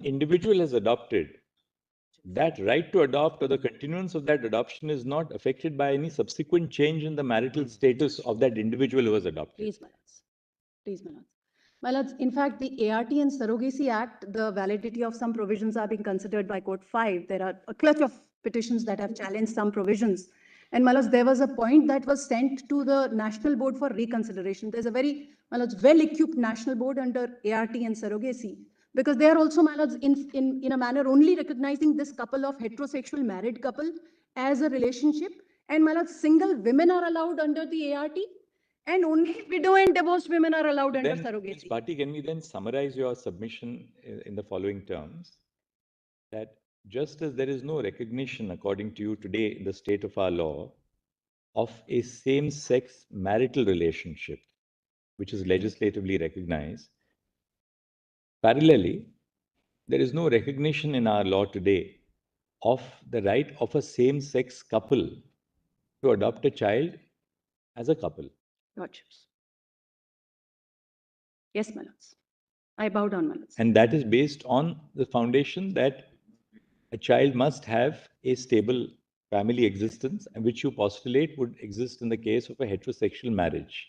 individual has adopted, that right to adopt or the continuance of that adoption is not affected by any subsequent change in the marital status of that individual who was adopted. Please, my lords. Please, my lords. My lords, in fact, the ART and Surrogacy Act, the validity of some provisions are being considered by Court 5. There are a clutch of petitions that have challenged some provisions. And my lords, there was a point that was sent to the National Board for reconsideration. There's a very, my lords, well-equipped National Board under ART and Surrogacy, because they are also, my lords, in a manner only recognizing this couple of heterosexual married couple as a relationship. And my lords, single women are allowed under the ART. And only widow and divorced women are allowed under surrogacy. Ms. Bhatti, can we then summarize your submission in the following terms? That just as there is no recognition, according to you today in the state of our law, of a same-sex marital relationship, which is legislatively recognized, parallelly, there is no recognition in our law today of the right of a same-sex couple to adopt a child as a couple. Lordships. Yes, my lords. I bow down, my lords. And that is based on the foundation that a child must have a stable family existence, and which you postulate would exist in the case of a heterosexual marriage.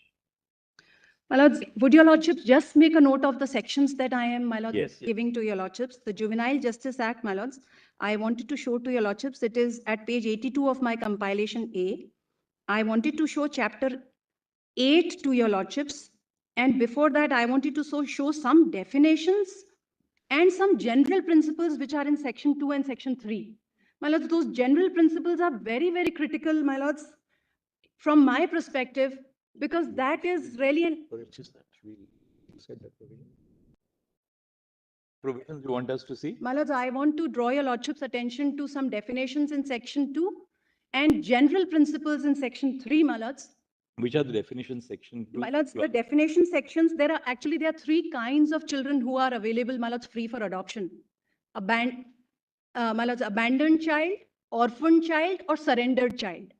My lords, would your lordships just make a note of the sections that I am, my lords, Yes. giving to your lordships? The Juvenile Justice Act, my lords, I wanted to show to your lordships, it is at page 82 of my compilation A. I wanted to show chapter 8 to your lordships. And before that, I wanted to show some definitions and some general principles which are in section 2 and section 3. My lords, those general principles are very, very critical, my lords, from my perspective, because that is really an... Provisions you want us to see? My lords, I want to draw your lordship's attention to some definitions in section 2 and general principles in section 3, my lords. Which are the definitions section 2? My lords, the definition sections, there are three kinds of children who are available, my lords, free for adoption. My lords, abandoned child, orphan child, or surrendered child.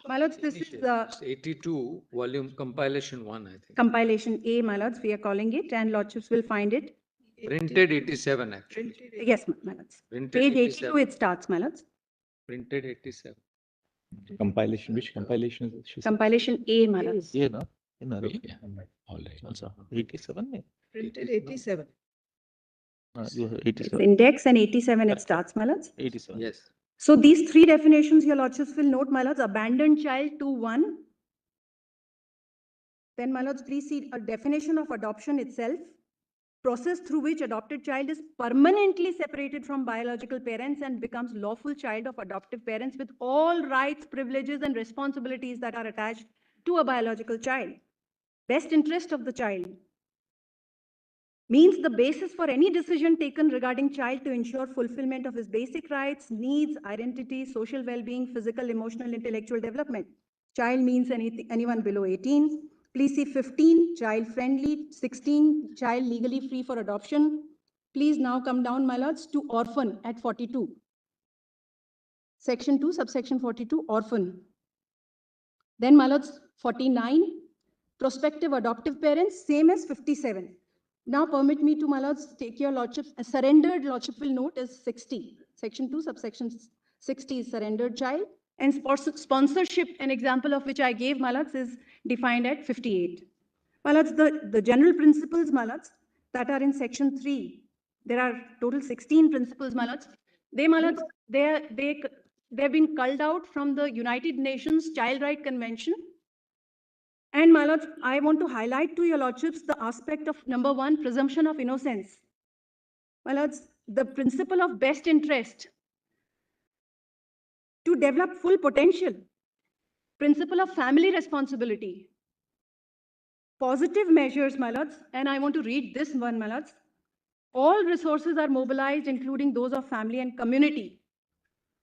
My lords, this is 82 volume compilation 1, I think. Compilation A, my lords, we are calling it, and lordships will find it. Printed 87, actually. Yes, my lords. Printed Page 87. 82 it starts, my lords. Printed 87. Compilation, which compilation is it? Compilation A, my lords. Yeah, no? Yeah. All right. Also, 87 में? Printed 87. You have It's 87. index and 87 it starts, my lords. 87. Yes. So these three definitions, your lordships will note, my lords, abandoned child to 1. Then, my lords, please see a definition of adoption itself. Process through which adopted child is permanently separated from biological parents and becomes lawful child of adoptive parents with all rights, privileges, and responsibilities that are attached to a biological child. Best interest of the child means the basis for any decision taken regarding child to ensure fulfillment of his basic rights, needs, identity, social well-being, physical, emotional, intellectual development. Child means anyone below 18. Please see 15, child-friendly, 16, child legally free for adoption. Please now come down, my lords, to orphan at 42. Section 2, subsection 42, orphan. Then, my lords, 49, prospective adoptive parents, same as 57. Now, permit me to, my lords, take your lordships. A surrendered lordship will note is 60. Section 2, subsection 60 is surrendered child. And sponsorship, an example of which I gave, my lords, is defined at 58. My lords, the general principles, my lords, that are in section 3, there are total 16 principles, my lords. They, my lords, they've been culled out from the United Nations Child Rights Convention. And, my lords, I want to highlight to your lordships the aspect of number 1, presumption of innocence. My lords, the principle of best interest to develop full potential, principle of family responsibility, positive measures, my lords, and I want to read this one, my lords. All resources are mobilized, including those of family and community,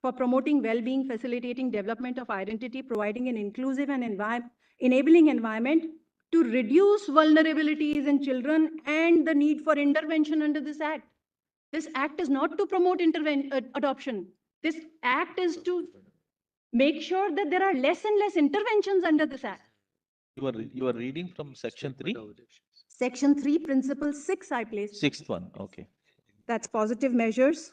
for promoting well-being, facilitating development of identity, providing an inclusive and enabling environment to reduce vulnerabilities in children and the need for intervention under this act. This act is not to promote adoption. This act is to make sure that there are less and less interventions under this act. You are reading from section 3? Section 3, Principle 6, I placed. Sixth one, okay. That's positive measures.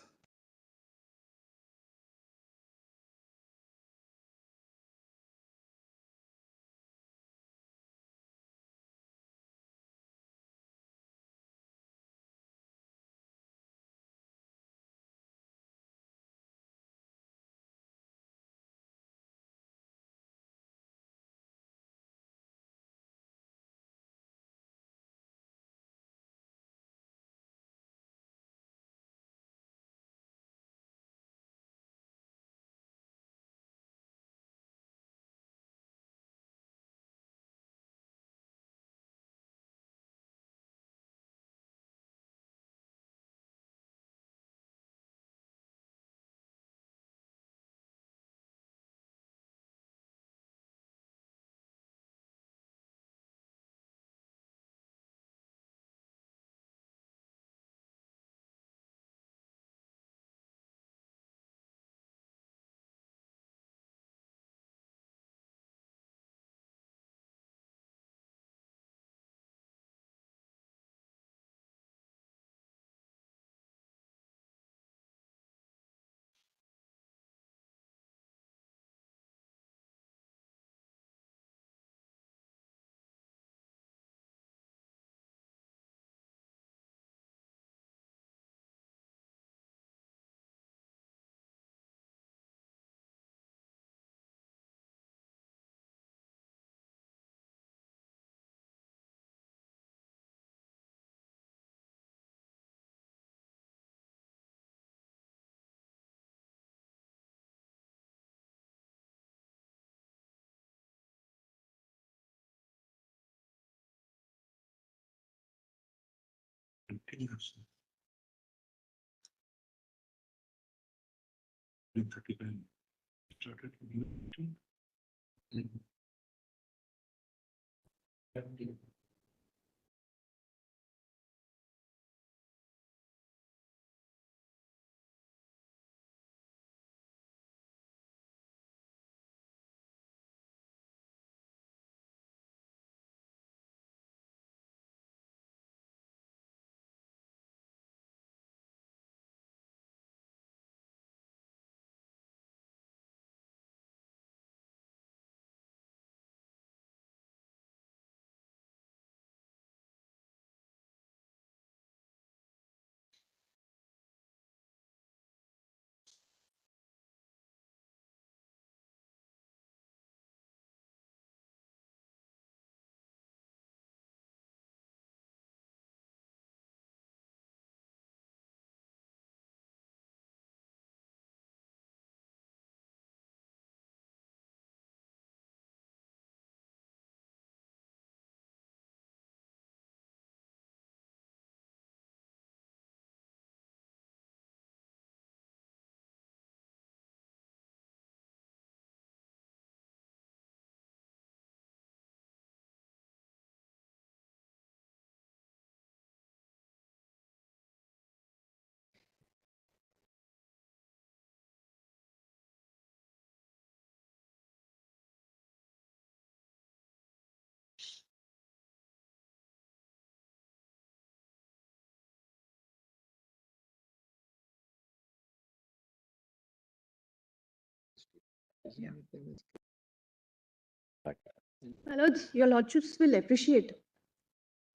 My lords, your lordships will appreciate.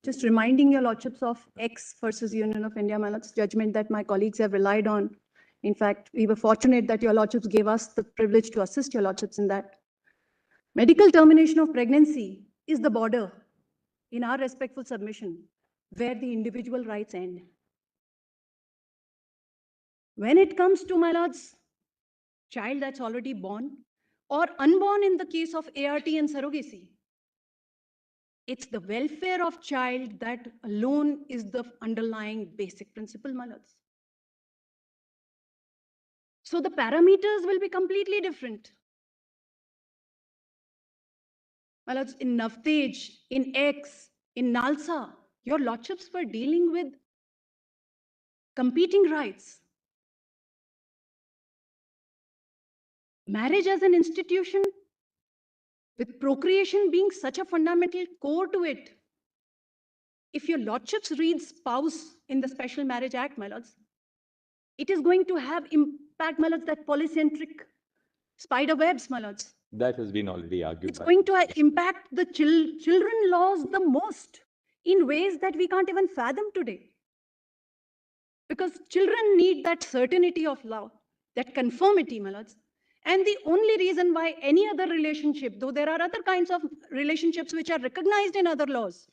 Just reminding your lordships of X versus Union of India, my lords, judgment that my colleagues have relied on. In fact, we were fortunate that your lordships gave us the privilege to assist your lordships in that. Medical termination of pregnancy is the border in our respectful submission where the individual rights end. When it comes to, my lords, child that's already born or unborn in the case of ART and surrogacy, it's the welfare of child that alone is the underlying basic principle, my lords. So the parameters will be completely different. My lords, in Navtej, in X, in Nalsa, your lordships were dealing with competing rights. Marriage as an institution, with procreation being such a fundamental core to it, if your lordships read spouse in the Special Marriage Act, my lords, it is going to have impact, my lords, that polycentric spider webs, my lords. That has been already argued. It's going to impact the children laws the most in ways that we can't even fathom today. Because children need that certainty of law, that conformity, my lords. And the only reason why any other relationship, though there are other kinds of relationships which are recognized in other laws,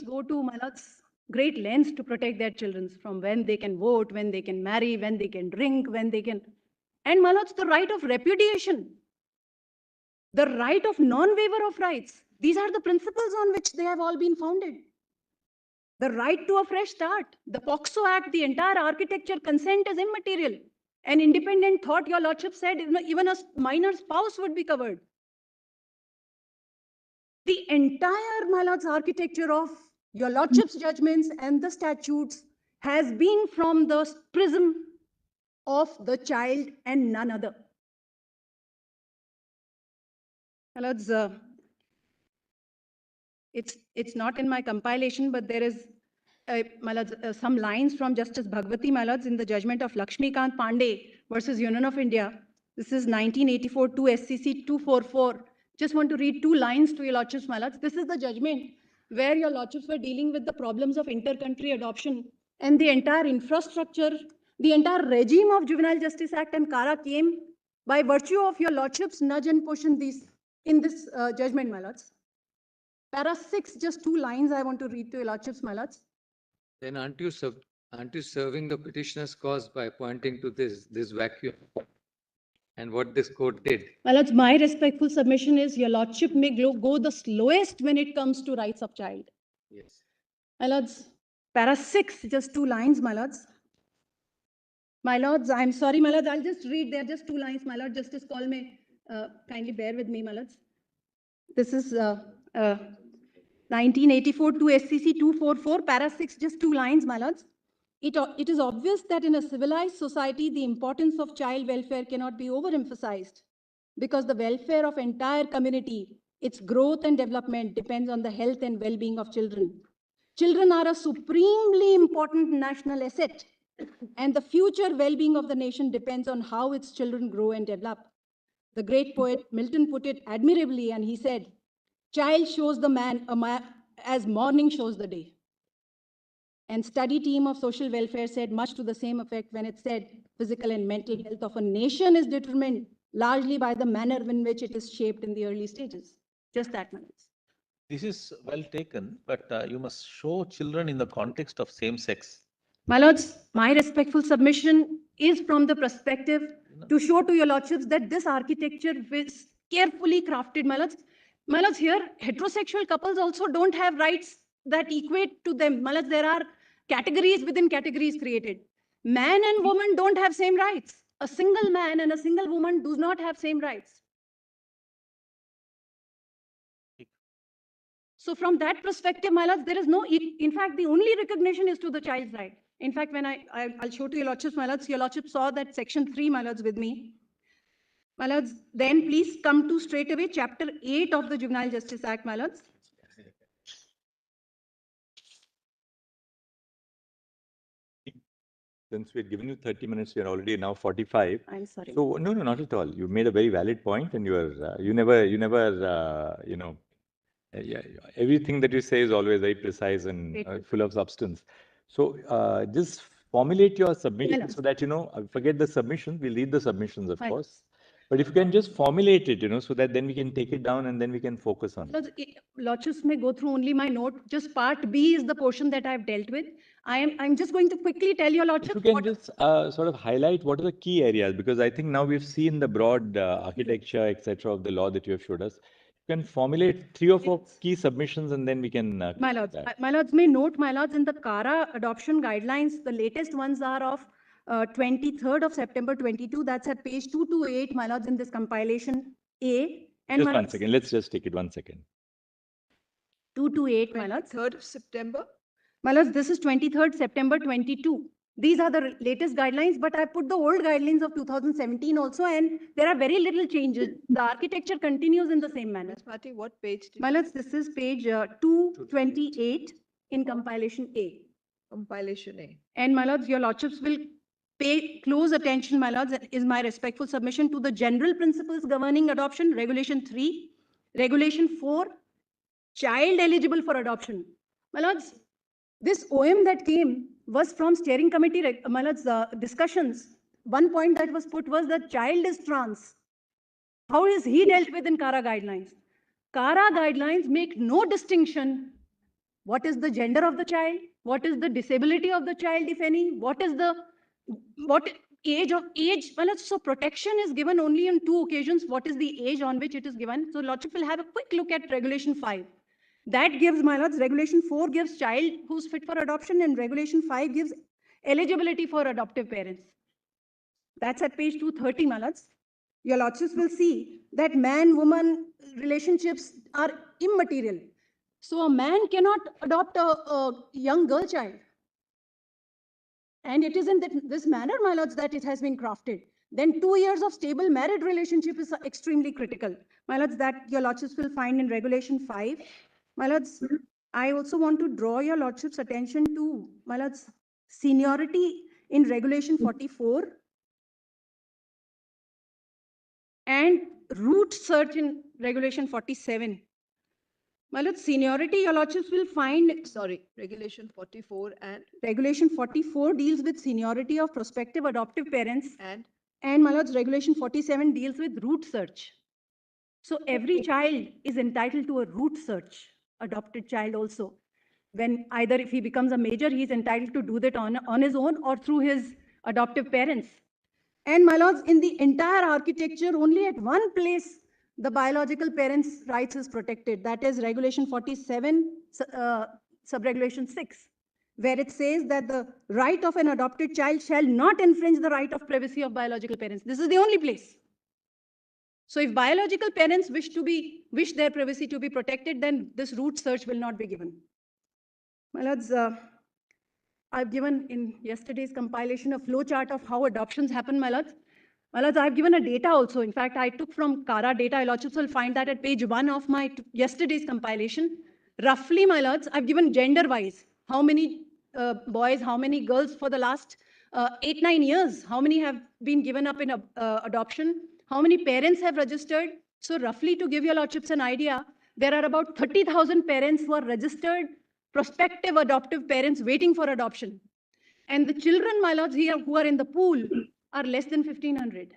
go to, my lords, great lengths to protect their children from when they can vote, when they can marry, when they can drink, when they can... And, my lords, the right of repudiation, the right of non-waiver of rights. These are the principles on which they have all been founded. The right to a fresh start, the POXO Act, the entire architecture, consent is immaterial. An independent thought, your lordship said, even a minor spouse would be covered. The entire, my lords, architecture of your lordship's judgments and the statutes has been from the prism of the child and none other. My lords, it's not in my compilation, but there is, my lords, some lines from Justice Bhagwati, my lords, in the judgment of Lakshmikant Pandey versus Union of India. This is 1984, 2 SCC 244. Just want to read 2 lines to your lordships, my lords. This is the judgment where your lordships were dealing with the problems of inter-country adoption, and the entire infrastructure, the entire regime of Juvenile Justice Act and CARA came by virtue of your lordships nudge and push in this judgment, my lords. Para 6, just 2 lines I want to read to your lordships, my lords. Then aren't you serving the petitioner's cause by pointing to this vacuum and what this court did? My lords, my respectful submission is your lordship may go the slowest when it comes to rights of child. Yes. My lords, para 6, just 2 lines, my lords. My lords, I'm sorry, my lords, I'll just read. They're just 2 lines, my lord. Justice Call may kindly bear with me, my lords. This is 1984 to SCC 244, para 6, just 2 lines, my lords. It is obvious that in a civilized society, the importance of child welfare cannot be overemphasized because the welfare of entire community, its growth and development depends on the health and well-being of children. Children are a supremely important national asset, and the future well-being of the nation depends on how its children grow and develop. The great poet Milton put it admirably, and he said, "Child shows the man as morning shows the day." And study team of social welfare said much to the same effect when it said physical and mental health of a nation is determined largely by the manner in which it is shaped in the early stages. Just that much. This is well taken, but you must show children in the context of same sex. My lords, my respectful submission is from the perspective to show to your lordships that this architecture is carefully crafted, my lords. My lords, here, heterosexual couples also don't have rights that equate to them. My lords, there are categories within categories created. Man and woman don't have same rights. A single man and a single woman do not have same rights. So from that perspective, my lords, there is no, in fact, the only recognition is to the child's right. In fact, when I'll show to your lordships, my lords, your lordship saw that section 3, my lords, with me. My lords, then please come to straight away chapter 8 of the Juvenile Justice Act, my lords. Since we've given you 30 minutes, we are already now 45. I'm sorry. So no, not at all. You made a very valid point, and you never, yeah, everything that you say is always very precise and full of substance. So just formulate your submission so that, forget the submissions, we'll read the submissions, of course. But if you can just formulate it, so that then we can take it down and then we can focus on it. Lordships may go through only my note. Just part B is the portion that I've dealt with. I'm just going to quickly tell your lordship. If you can just sort of highlight what are the key areas, because I think now we've seen the broad architecture, etc., of the law that you have showed us. You can formulate 3 or 4 key submissions, and then we can. My lords may note, my lords, in the CARA adoption guidelines, the latest ones are of 23rd of September 22. That's at page 228, my lords, in this compilation A. And just 1 second. Let's just take it 1 second. 2 to 8, my lords. 3rd of September. My lords, this is 23rd September 22. These are the latest guidelines, but I put the old guidelines of 2017 also, and there are very little changes. The architecture continues in the same manner. Ms. Bhatti, what page did My lords, this is page 228 in compilation A. compilation A? And my lords, your lordships will pay close attention, my lords, is my respectful submission to the general principles governing adoption, Regulation 3, Regulation 4, child eligible for adoption. My lords, this OM that came was from steering committee, my lords, discussions. One point that was put was that child is trans. How is he dealt with in CARA guidelines? CARA guidelines make no distinction. What is the gender of the child? What is the disability of the child, if any? What is the age of age? Well, so protection is given only on 2 occasions. What is the age on which it is given? So Lordship will have a quick look at Regulation 5. That gives, my lords, Regulation 4 gives child who's fit for adoption, and Regulation 5 gives eligibility for adoptive parents. That's at page 230, my lords. Your lordships will see that man-woman relationships are immaterial. So a man cannot adopt a young girl child. And it is in this manner, my lords, that it has been crafted. Then 2 years of stable married relationship is extremely critical. My lords, that your lordships will find in Regulation 5. My lords, I also want to draw your lordship's attention to, my lords, seniority in Regulation 44 and root search in Regulation 47. My lords, seniority, your lordships will find. Sorry, Regulation 44 and Regulation 44 deals with seniority of prospective adoptive parents. and My lords, Regulation 47 deals with root search. So every child is entitled to a root search, adopted child also. When either if he becomes a major, he's entitled to do that on his own or through his adoptive parents. And my lords, in the entire architecture, only at one place the biological parents' rights is protected. That is Regulation 47, Subregulation 6, where it says that the right of an adopted child shall not infringe the right of privacy of biological parents. This is the only place. So if biological parents wish their privacy to be protected, then this root search will not be given. My lords, I've given in yesterday's compilation a flow chart of how adoptions happen, my lords. My lords, I've given a data also. In fact, I took from CARA data. Your lordships will find that at page 1 of my yesterday's compilation. Roughly, my lords, I've given gender-wise. How many boys, how many girls for the last 8-9 years? How many have been given up in adoption? How many parents have registered? So roughly, to give your lordships an idea, there are about 30,000 parents who are registered prospective adoptive parents waiting for adoption. And the children, my lords, here who are in the pool are less than 1,500.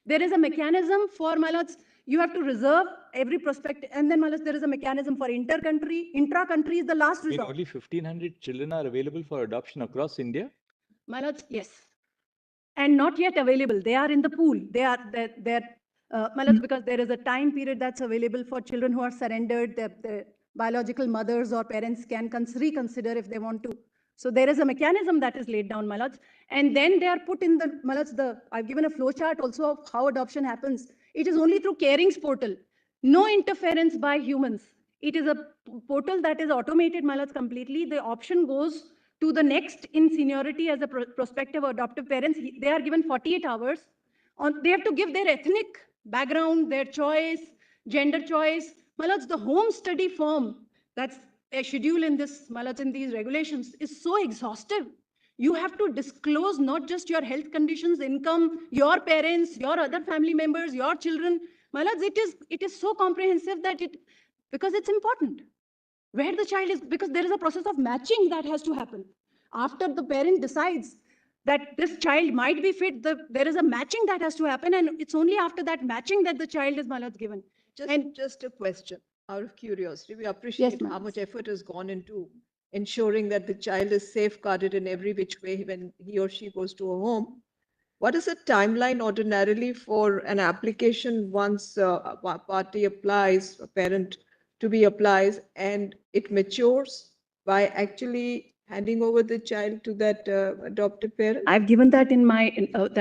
There is a mechanism for, my lords, you have to reserve every prospective, and then, my lords, there is a mechanism for intra-country is the last resort. Only 1,500 children are available for adoption across India? My lords, yes. And not yet available. They are in the pool. My lords, because there is a time period that's available for children who are surrendered. The biological mothers or parents can reconsider if they want to. So there is a mechanism that is laid down, my lords. And then they are put in the, my lords, I've given a flow chart also of how adoption happens. It is only through Caring's portal. No interference by humans. It is a portal that is automated, my lords, completely. The option goes to the next in seniority as a prospective adoptive parents. They are given 48 hours. They have to give their ethnic background, their choice, gender choice. My lords, the home study form that's a schedule in this, my lords, in these regulations is so exhaustive. You have to disclose not just your health conditions, income, your parents, your other family members, your children. My lords, it is so comprehensive that because it's important. Where the child is, because there is a process of matching that has to happen. After the parent decides that this child might be fit, there is a matching that has to happen, and it's only after that matching that the child is, my lords, given. just a question out of curiosity. We appreciate how much effort has gone into ensuring that the child is safeguarded in every which way when he or she goes to a home. What is the timeline ordinarily for an application once a party applies, a parent to be applies, and it matures by actually handing over the child to that adoptive parent? I've given that in my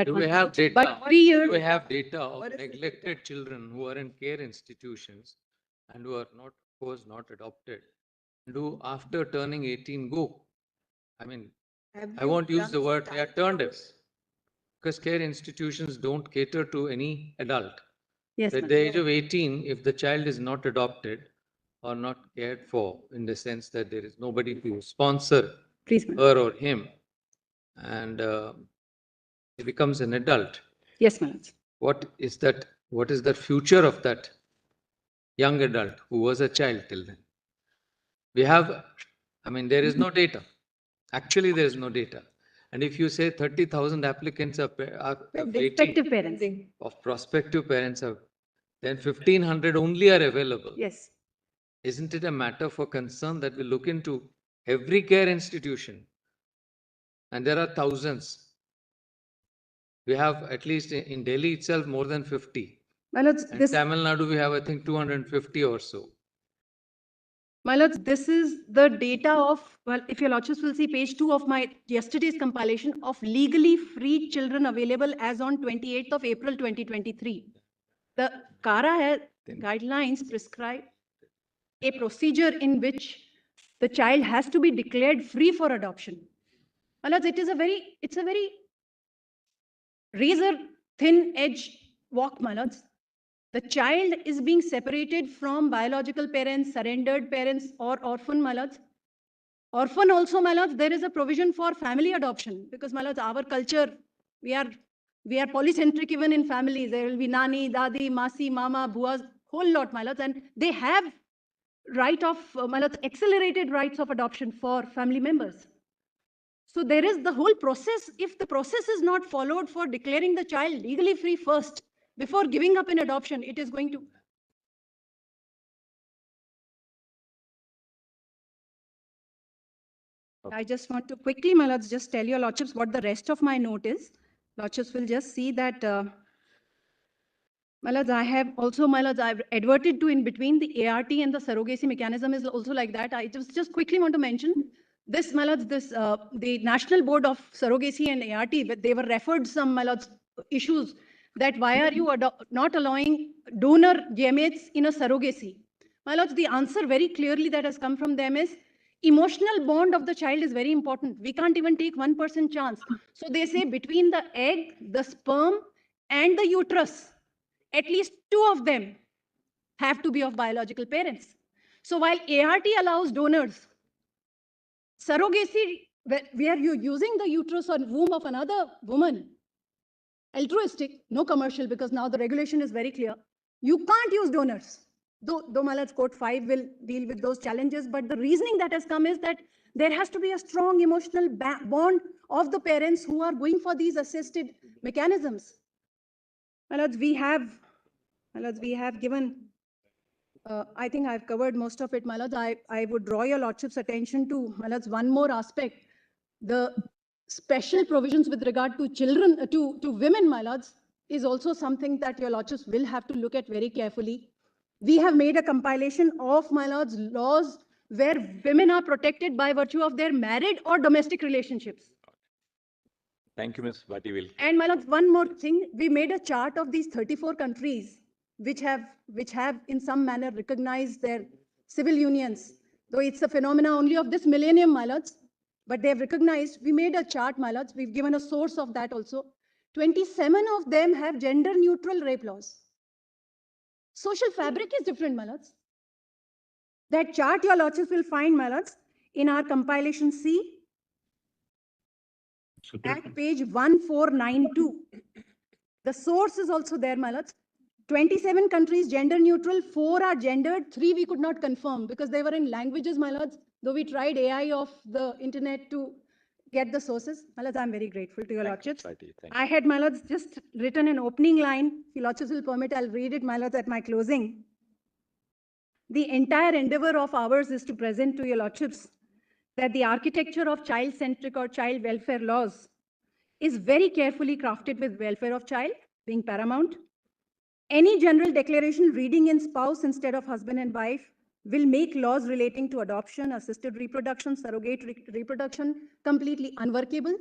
Do we have data? But 3 years. Do we have data of What is the neglected children who are in care institutions and who are not was not adopted, do after turning 18 go? I mean, Have I you won't use done the word they are time turned it, frames? because care institutions don't cater to any adult. Yes, At ma'am. the age of 18, if the child is not adopted or not cared for, in the sense that there is nobody to sponsor Please, ma'am. her or him, and he becomes an adult, Yes, my lords. what is that? What is the future of that young adult who was a child till then? We have, I mean, there is no data. Actually, there is no data. And if you say 30,000 applicants are waiting, Prospective parents. Pending. of prospective parents, are, then 1,500 only are available. Yes. Isn't it a matter for concern that we look into every care institution? And there are thousands. We have, at least in Delhi itself, more than 50. My lords, And this, Tamil Nadu, we have, I think, 250 or so. my lords, this is the data of, well, if your lordships will see page 2 of my yesterday's compilation of legally freed children available as on 28th of April 2023. The CARA guidelines prescribe a procedure in which the child has to be declared free for adoption. My lords, it's a very razor thin edge walk, my lords. The child is being separated from biological parents, surrendered parents, or orphan, my lords. Orphan also, my lords, there is a provision for family adoption, because, my lords, our culture, we are polycentric even in families. There will be nani, dadi, masi, mama, buas, whole lot, my lords, and they have right of, my lords, accelerated rights of adoption for family members. So there is the whole process. If the process is not followed for declaring the child legally free first, before giving up in adoption, it is going to. I just want to quickly, my lords, just tell your lordships what the rest of my note is. Lordships will just see that, my lords, I have also, my lords, I've adverted to in between the ART and the surrogacy mechanism is also like that. I just quickly want to mention this, my lords, this, the National Board of Surrogacy and ART, they were referred some, my lords, issues that why are you not allowing donor gametes in a surrogacy? My lords, the answer very clearly that has come from them is emotional bond of the child is very important. We can't even take 1% chance. So they say between the egg, the sperm, and the uterus, at least 2 of them have to be of biological parents. So while ART allows donors, surrogacy, where you're using the uterus or womb of another woman, altruistic, no commercial, because now the regulation is very clear. You can't use donors. Though Malat's Code 5 will deal with those challenges, but the reasoning that has come is that there has to be a strong emotional bond of the parents who are going for these assisted mechanisms. Malat's, we have given, I think I've covered most of it, Malat's. I would draw your lordship's attention to, Malat's, one more aspect. The special provisions with regard to children, to women, my lords, is also something that your lordships will have to look at very carefully. We have made a compilation of, my lords, laws where women are protected by virtue of their married or domestic relationships. Thank you, Ms. Vativil. And my lords, one more thing, we made a chart of these 34 countries which have in some manner recognized their civil unions, though it's a phenomena only of this millennium, my lords. But they have recognized, we made a chart, my lords, we've given a source of that also. 27 of them have gender neutral rape laws. Social fabric is different, my lords. That chart your lordships will find, my lords, in our compilation C at page 1492. The source is also there, my lords. 27 countries gender neutral, 4 are gendered, 3 we could not confirm because they were in languages, my lords, though we tried AI of the internet to get the sources. My lords, I'm very grateful to your lordships. I had, my lords, just written an opening line. If your lordships will permit, I'll read it, my lords, at my closing. The entire endeavor of ours is to present to your lordships that the architecture of child-centric or child welfare laws is very carefully crafted with welfare of child being paramount. Any general declaration reading in spouse instead of husband and wife will make laws relating to adoption, assisted reproduction, surrogate reproduction completely unworkable.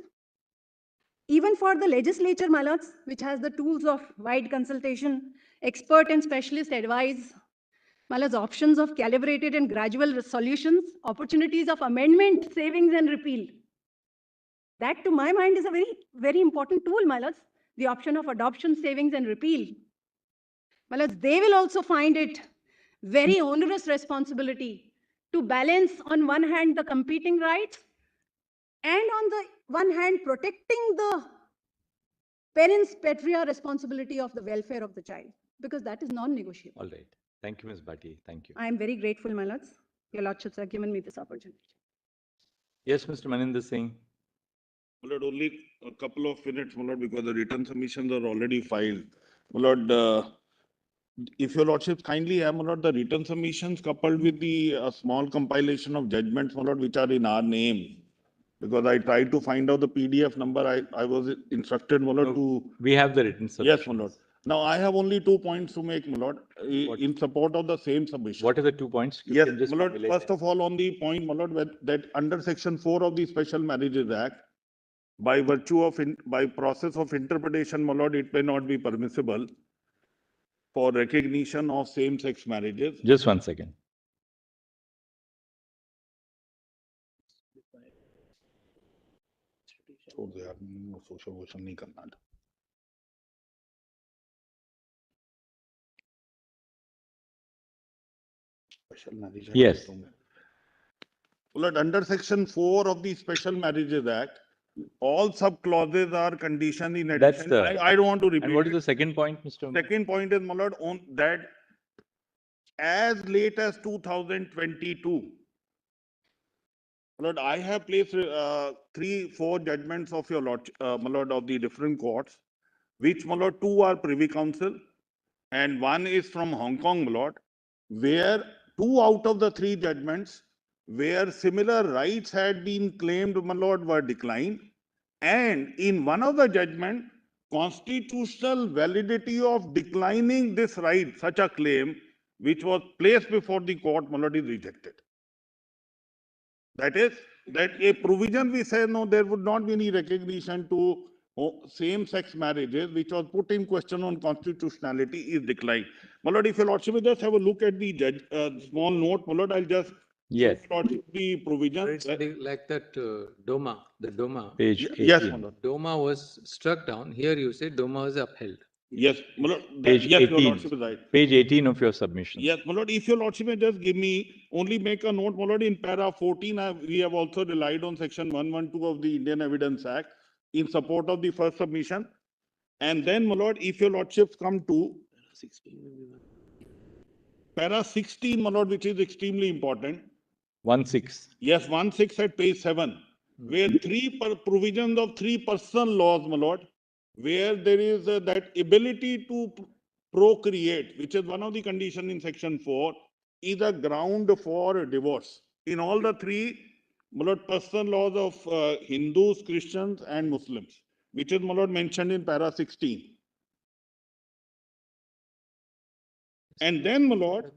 Even for the legislature, my lords, which has the tools of wide consultation, expert and specialist advice, My lords, options of calibrated and gradual solutions, opportunities of amendment, savings and repeal. That, to my mind, is a very, very important tool, my lords. The option of adoption, savings and repeal. My lords, they will also find it very onerous responsibility to balance on one hand the competing rights and on the one hand protecting the parents' patria responsibility of the welfare of the child, because that is non-negotiable. All right. Thank you, Ms. Bhatti. Thank you. I am very grateful, my lords. Your lordships have given me this opportunity. Yes, Mr. Maninder Singh. My lord, only a couple of minutes, my lord, because the written submissions are already filed. My lord, if your lordship kindly have, my lord, the written submissions coupled with the small compilation of judgments, my lord, which are in our name. Because I tried to find out the PDF number, I was instructed, my lord, to... We have the written submissions. Yes, my lord. Now, I have only 2 points to make, my lord, in support of the same submission. What are the 2 points? You Yes, can just my lord, formulate first them. of all, on the point, my lord, that under Section 4 of the Special Marriages Act, by virtue of, by process of interpretation, my lord, it may not be permissible for recognition of same-sex marriages. Just 1 second. So they are social question nahi karna tha. Special Marriage Act. Yes. Well, under Section 4 of the Special Marriages Act, all sub-clauses are conditioned in addition. I don't want to repeat. And what is the second point, Mr. Second point is, my lord, on that as late as 2022, my lord, I have placed 3-4 judgments of your lord, my lord, of the different courts, which, my lord, 2 are Privy Council and 1 is from Hong Kong, my lord, where 2 out of the 3 judgments where similar rights had been claimed, my lord, were declined. And in one of the judgment, constitutional validity of declining this right, such a claim, which was placed before the court, my lord, is rejected. That is, that a provision we say, no, there would not be any recognition to same-sex marriages, which was put in question on constitutionality, is declined. My lord, if your lordship will just have a look at the judge, small note, my lord, I'll just Yes. show the provision. It's like that DOMA, the DOMA. Page 18. Yes, my lord. DOMA was struck down. Here you say DOMA was upheld. Yes, my lord. Page Yes, 18. your lordship is right. Page 18 of your submission. Yes, my lord, if your lordship may just give me, only make a note, my lord, in para 14, we have also relied on section 112 of the Indian Evidence Act in support of the first submission. And then, my lord, if your lordships come to para 16, my lord, which is extremely important. 1-6. Yes, 1-6 at page 7, where 3 provisions of 3 personal laws, my lord, where there is that ability to procreate, which is one of the conditions in section 4, is a ground for divorce. In all the 3, my lord, personal laws of Hindus, Christians and Muslims, which is, my lord, mentioned in para 16. And then, my lord,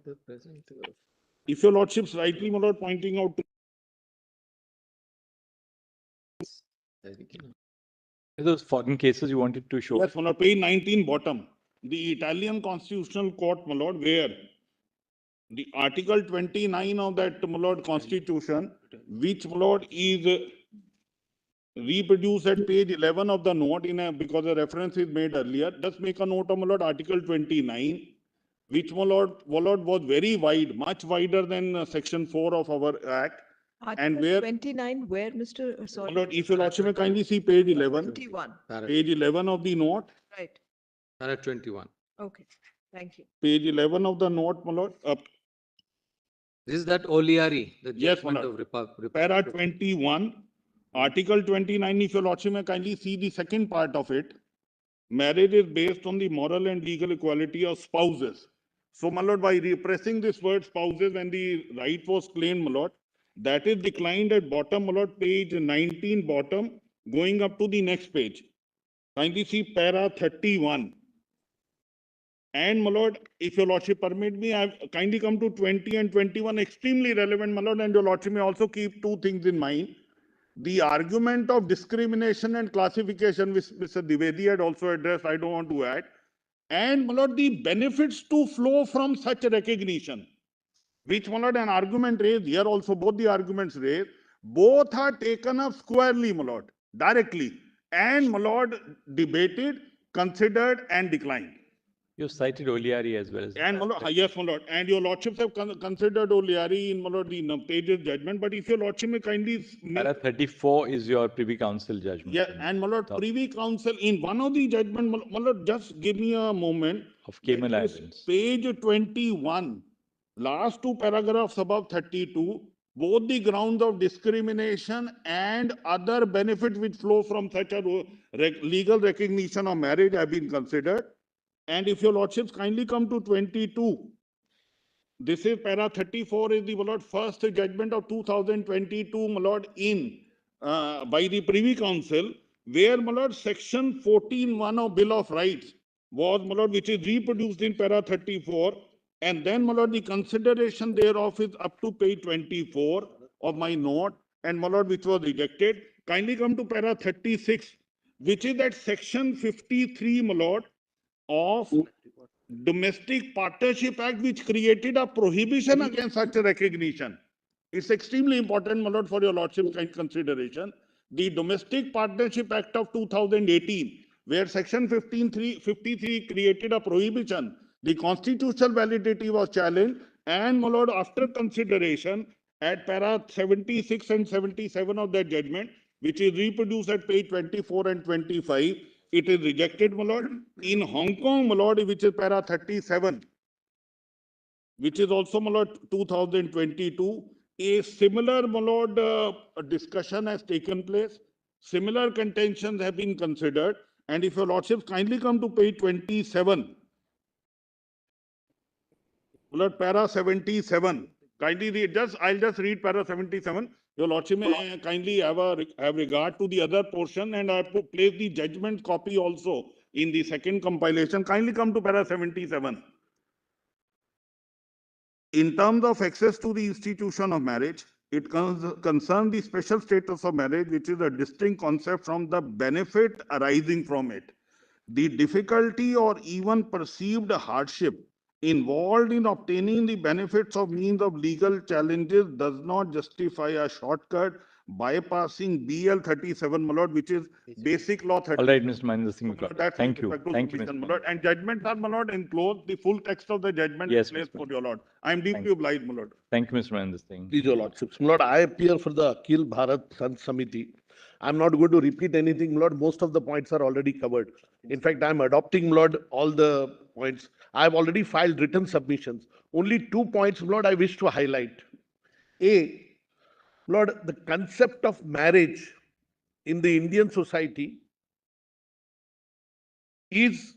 if your lordships rightly, my lord, pointing out to Those foreign cases you wanted to show. yes, my lord, page 19 bottom, the Italian Constitutional Court, my lord, where the Article 29 of that, my lord, Constitution, which, my lord, is reproduced at page 11 of the note because a reference is made earlier. Just make a note of, my lord, Article 29, which, my lord, was very wide, much wider than section 4 of our act. Article And where 29, where, Mr. Sorry. My lord, if your lordship may kindly see page 11, 21. page 11 of the note, Right. Para 21. Okay. Thank you. page 11 of the note, my lord, This is that Oliari, the yes, my judgment lord. of Para 21, Article 29, if your lordship may kindly see the second part of it, marriage is based on the moral and legal equality of spouses. So, my lord, by repressing this word spouses when the right was claimed, my lord, that is declined at bottom, my lord, page 19 bottom, going up to the next page. Kindly see para 31. And, my lord, if your lordship permit me, I've kindly come to 20 and 21, extremely relevant, my lord, and your lordship may also keep 2 things in mind. The argument of discrimination and classification, which Mr. Dwivedi had also addressed, I don't want to add. And, my lord, the benefits to flow from such recognition. which, my lord, an argument raised here also, both the arguments raised, both are taken up squarely, my lord, directly, and, my lord, debated, considered, and declined. You cited Oliari as well as. And, my lord, yes, my lord, and your lordships have considered Oliari in, my lord, the page's judgment, but if your lordship may kindly Para 34 is your Privy Council judgment. yeah, and, my lord, Privy Council, in one of the judgment, my lord, just give me a moment. Of Cayman That is Islands. page 21, last two paragraphs above 32, both the grounds of discrimination and other benefits which flow from such a legal recognition of marriage have been considered. And if your lordships kindly come to 22, this is para 34 is the, my lord, first judgment of 2022, my lord, in by the Privy Council, where, my lord, section 14(1) of Bill of Rights was, my lord, which is reproduced in para 34, and then, my lord, the consideration thereof is up to page 24 of my note, and, my lord, which was rejected. Kindly come to para 36, which is that section 53, my lord, of Domestic Partnership Act, which created a prohibition against such a recognition. It's extremely important, my lord, for your lordship's kind consideration. The Domestic Partnership Act of 2018, where section 53 created a prohibition, the constitutional validity was challenged, and, my lord, after consideration, at para 76 and 77 of that judgment, which is reproduced at page 24 and 25, it is rejected, my lord. In Hong Kong, my lord, which is para 37, which is also, my lord, 2022, a similar, my lord, discussion has taken place. Similar contentions have been considered. And if your lordships kindly come to page 27, my lord, para 77, kindly read, I'll just read para 77. Your lordship may kindly have regard to the other portion, and I have to place the judgment copy also in the second compilation. Kindly come to para 77. In terms of access to the institution of marriage, it concerns the special status of marriage, which is a distinct concept from the benefit arising from it. The difficulty or even perceived hardship involved in obtaining the benefits of means of legal challenges does not justify a shortcut bypassing BL 37, my lord, which is Basic Law 37. All right, Mr. Mahendra Singh. That's Thank you. Thank you, my lord. And judgments are, my lord, enclosed. The full text of the judgment yes, is placed for your lord. I am deeply obliged, my lord. Thank you, Mr. Mahendra Singh. Please, your lordships. My lord, I appear for the Akhil Bharat Sant Samiti. I'm not going to repeat anything, my lord. Most of the points are already covered. In fact, I'm adopting, my lord, all the points. I've already filed written submissions. Only 2 points, my lord, I wish to highlight. A, Lord, the concept of marriage in the Indian society is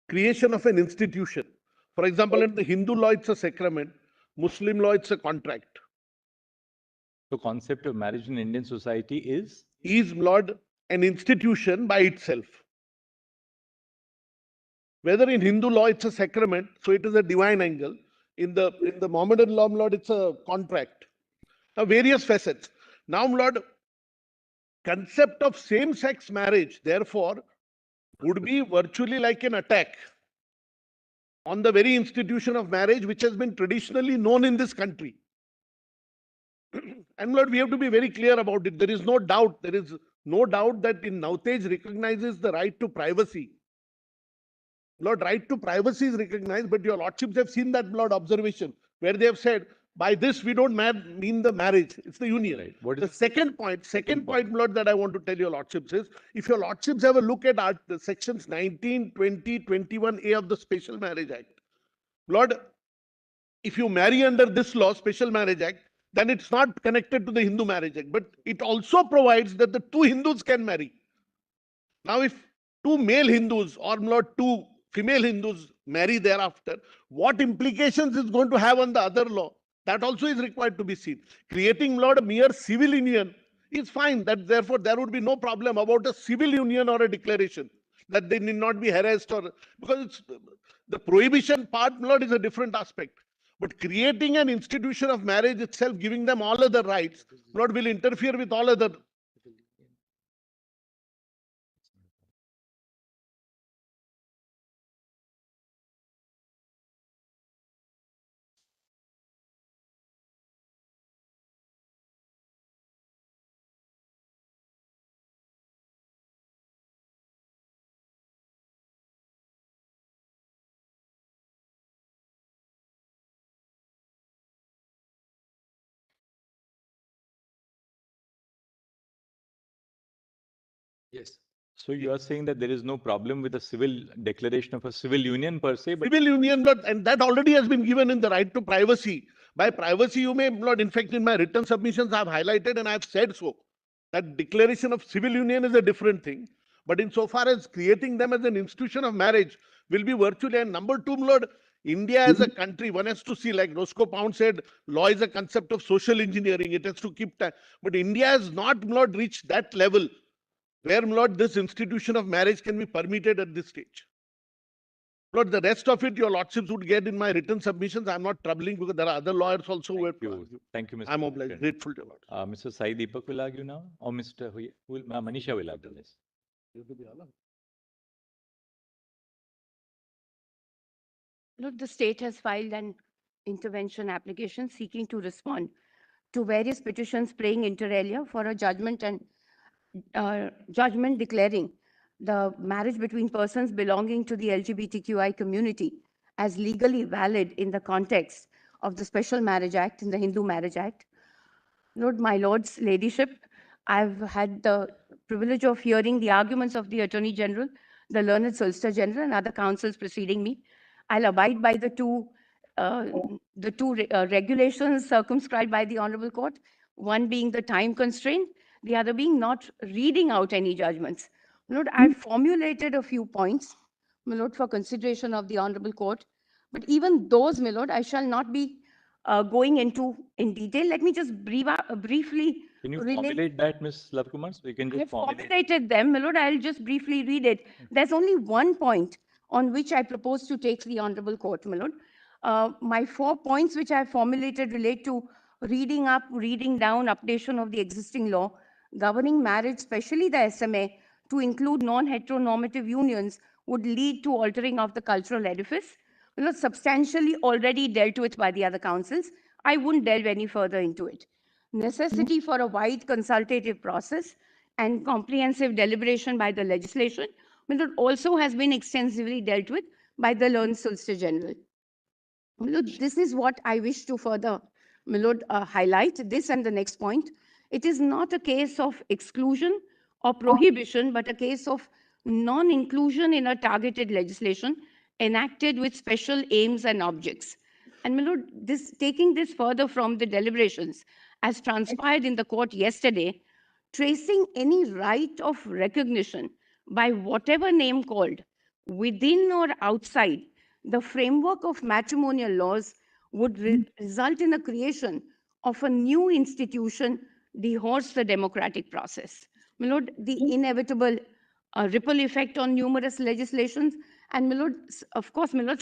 creation of an institution. For example, in the Hindu law, it's a sacrament. Muslim law, it's a contract. The concept of marriage in Indian society is, Lord, an institution by itself. Whether in Hindu law, it's a sacrament, so it is a divine angle. In the Mohammedan law, Lord, it's a contract. Now, various facets. Now, Lord, concept of same-sex marriage, therefore, would be virtually like an attack on the very institution of marriage, which has been traditionally known in this country. And Lord, we have to be very clear about it. There is no doubt that in Nautage recognizes the right to privacy. Lord, right to privacy is recognized, but your lordships have seen that, Lord, observation, where they have said, by this we don't mean the marriage, it's the union. Right. What is the second point, Lord, that I want to tell your lordships is, if your lordships have a look at the sections 19, 20, 21A of the Special Marriage Act, Lord, if you marry under this law, Special Marriage Act, then it's not connected to the Hindu Marriage Act, but it also provides that the two Hindus can marry. Now, if two male Hindus or not two female Hindus marry thereafter, what implications is going to have on the other law? That also is required to be seen. Creating, Lord, a mere civil union is fine. That therefore there would be no problem about a civil union or a declaration that they need not be harassed, or because it's, the prohibition part, Lord, is a different aspect. But creating an institution of marriage itself, giving them all other rights, Lord, will interfere with all other. Yes. So you are saying that there is no problem with a civil declaration of a civil union per se, but Civil union, Lord, and that already has been given in the right to privacy. By privacy, you may, Lord, in fact, in my written submissions, I have highlighted and I have said so. That declaration of civil union is a different thing. But insofar as creating them as an institution of marriage will be virtually. And number two, Lord, India as a country, one has to see, like Roscoe Pound said, law is a concept of social engineering. It has to keep time. But India has not, Lord, reached that level where, Lord, this institution of marriage can be permitted at this stage. Lord, the rest of it, your lordships would get in my written submissions. I'm not troubling because there are other lawyers also who have to argue. Thank you, Mr. I'm obliged, President. grateful to you. Mr. Sai Deepak will argue now, or Mr. Manisha will argue this. Look, the state has filed an intervention application seeking to respond to various petitions praying inter alia for a judgment and judgment declaring the marriage between persons belonging to the LGBTQI community as legally valid in the context of the Special Marriage Act and the Hindu Marriage Act. Lord, my Lord's Ladyship, I've had the privilege of hearing the arguments of the Attorney General, the Learned Solicitor General, and other counsels preceding me. I'll abide by the two regulations circumscribed by the Honorable Court, one being the time constraint, the other being not reading out any judgments. My Lord, I've formulated a few points, my Lord, for consideration of the Honorable Court. But even those, my Lord, I shall not be going into in detail. Let me just briefly Can you relate. formulate that, Ms. Lavkumar? So we can I just have formulate. formulated them, my Lord. I'll just briefly read it. There's only one point on which I propose to take the Honorable Court, my Lord. My 4 points which I have formulated relate to reading up, reading down, updation of the existing law, governing marriage, especially the SMA, to include non-heteronormative unions would lead to altering of the cultural edifice. You know, substantially already dealt with by the other councils. I wouldn't delve any further into it. Necessity for a wide consultative process and comprehensive deliberation by the legislation, but it also has been extensively dealt with by the Learned Solicitor General. This is what I wish to further, my Lord, highlight, this and the next point. It is not a case of exclusion or prohibition, but a case of non-inclusion in a targeted legislation enacted with special aims and objects. And my Lord, taking this further from the deliberations, as transpired in the court yesterday, tracing any right of recognition by whatever name called, within or outside the framework of matrimonial laws, would result in the creation of a new institution, dehorse the democratic process. My Lord, the inevitable ripple effect on numerous legislations, and my Lord, of course, my Lord,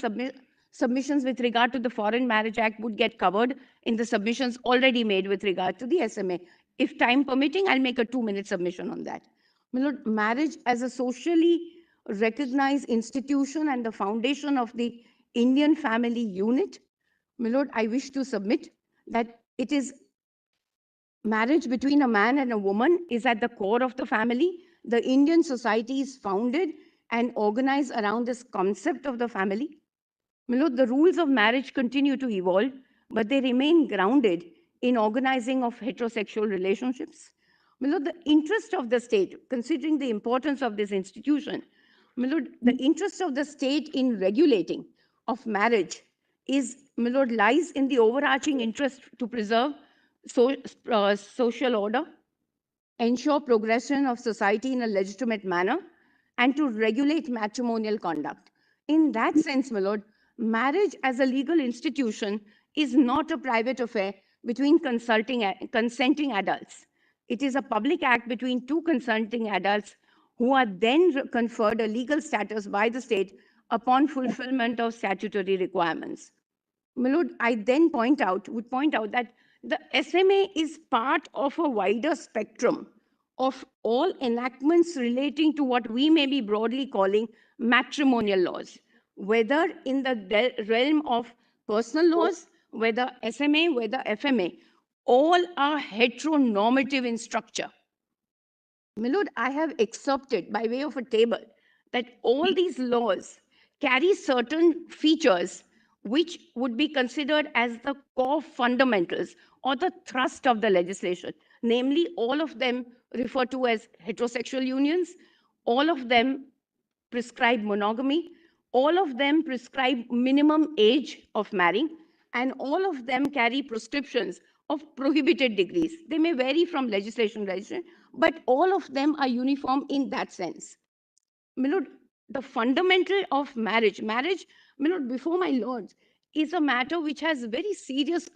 submissions with regard to the Foreign Marriage Act would get covered in the submissions already made with regard to the SMA. If time permitting, I'll make a 2-minute submission on that. My Lord, marriage as a socially recognized institution and the foundation of the Indian family unit, my Lord, I wish to submit that it is marriage between a man and a woman is at the core of the family. The Indian society is founded and organized around this concept of the family. My Lord, the rules of marriage continue to evolve, but they remain grounded in organizing of heterosexual relationships. My Lord, the interest of the state, considering the importance of this institution, my Lord, the interest of the state in regulating of marriage is, my Lord, lies in the overarching interest to preserve social order, ensure progression of society in a legitimate manner, and to regulate matrimonial conduct. In that sense, my Lord, marriage as a legal institution is not a private affair between consenting adults. It is a public act between two consenting adults who are then conferred a legal status by the state upon fulfillment of statutory requirements. My Lord, I then would point out that the SMA is part of a wider spectrum of all enactments relating to what we may be broadly calling matrimonial laws, whether in the realm of personal laws, whether SMA, whether FMA, all are heteronormative in structure. My Lord, I have excerpted by way of a table that all these laws carry certain features which would be considered as the core fundamentals or the thrust of the legislation. Namely, all of them refer to as heterosexual unions. All of them prescribe monogamy. All of them prescribe minimum age of marrying, and all of them carry prescriptions of prohibited degrees. They may vary from legislation to legislation, but all of them are uniform in that sense. Milord, the fundamental of marriage, Milord, before my lords, is a matter which has very serious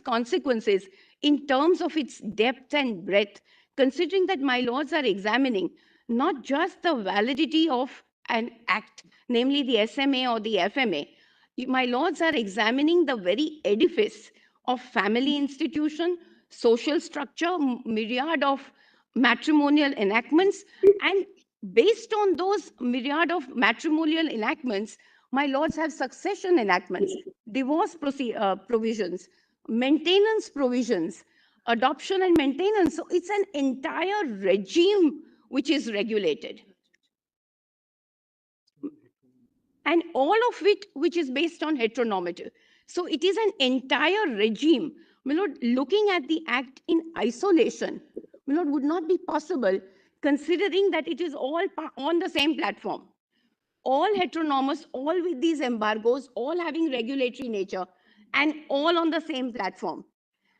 consequences in terms of its depth and breadth, considering that my lords are examining not just the validity of an act, namely the SMA or the FMA. My lords are examining the very edifice of family institution, social structure, myriad of matrimonial enactments, and based on those myriad of matrimonial enactments, my lords have succession enactments, divorce provisions, maintenance provisions, adoption and maintenance. So it's an entire regime which is regulated. And all of it which is based on heteronormative. So it is an entire regime. My lord, looking at the act in isolation, my lord, would not be possible considering that it is all on the same platform. All heteronomous, all with these embargoes, all having regulatory nature, and all on the same platform.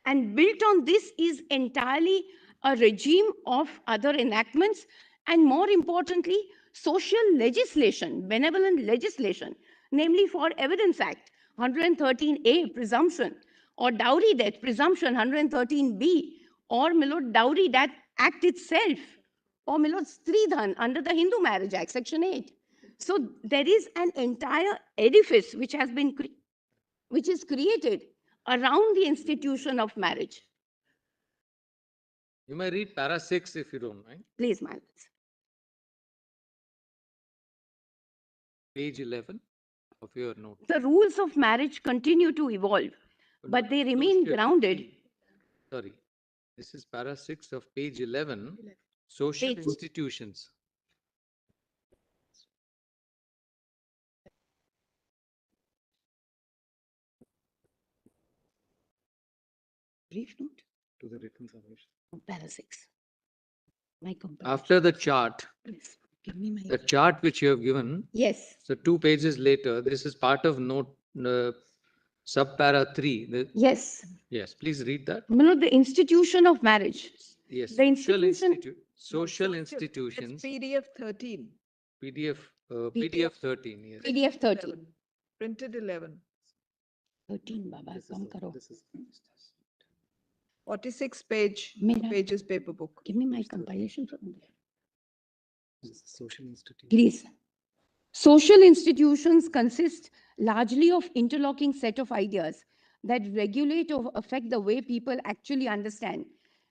And built on this is entirely a regime of other enactments, and more importantly, social legislation, benevolent legislation, namely for Evidence Act, 113A, presumption, or Dowry Death, presumption, 113B, or Milord Dowry Death Act itself, or Milord Stridhan under the Hindu Marriage Act, Section 8. So there is an entire edifice which is created around the institution of marriage. You may read para 6 if you don't mind. Please, my lords. Page 11 of your note. The rules of marriage continue to evolve, but they remain grounded. Sorry, this is para 6 of page 11, social institutions. Brief note to the written submission. Para 6. After the chart, Please, give me my... the chart which you have given. Yes. So 2 pages later, this is part of note sub-para 3. Yes. Yes, please read that. Milord, the institution of marriage. Yes, The institution... social institutions. It's PDF 13. PDF 13, yes. PDF 13. 11. Printed 11. 13, Baba, come karo. 46 pages paper book. Give me my compilation from there. Social institution. Please. Social institutions consist largely of interlocking set of ideas that regulate or affect the way people actually understand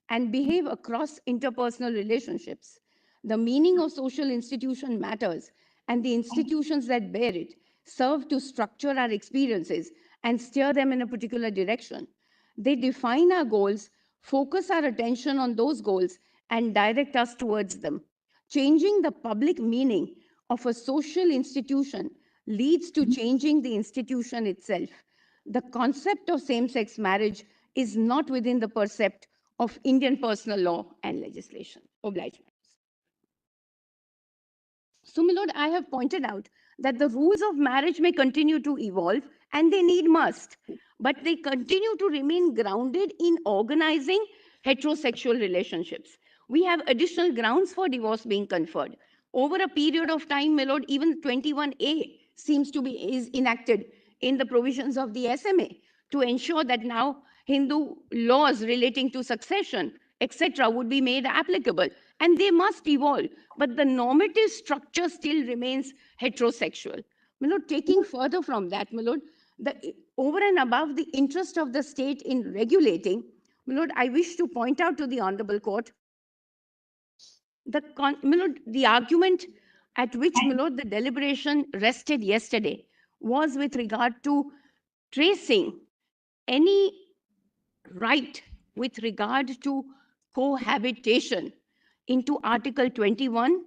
and behave across interpersonal relationships. The meaning of social institution matters, and the institutions that bear it serve to structure our experiences and steer them in a particular direction. They define our goals, focus our attention on those goals, and direct us towards them. Changing the public meaning of a social institution leads to changing the institution itself. The concept of same-sex marriage is not within the percept of Indian personal law and legislation. Obliged. So, my lord, I have pointed out that the rules of marriage may continue to evolve, and they must, but they continue to remain grounded in organizing heterosexual relationships. We have additional grounds for divorce being conferred. Over a period of time, my lord, even 21A is enacted in the provisions of the SMA to ensure that now Hindu laws relating to succession, etc., would be made applicable. And they must evolve, but the normative structure still remains heterosexual. My lord, taking further from that, my lord, over and above the interest of the state in regulating, my lord, I wish to point out to the Honorable Court the argument at which, my lord, the deliberation rested yesterday was with regard to tracing any right with regard to cohabitation into Article 21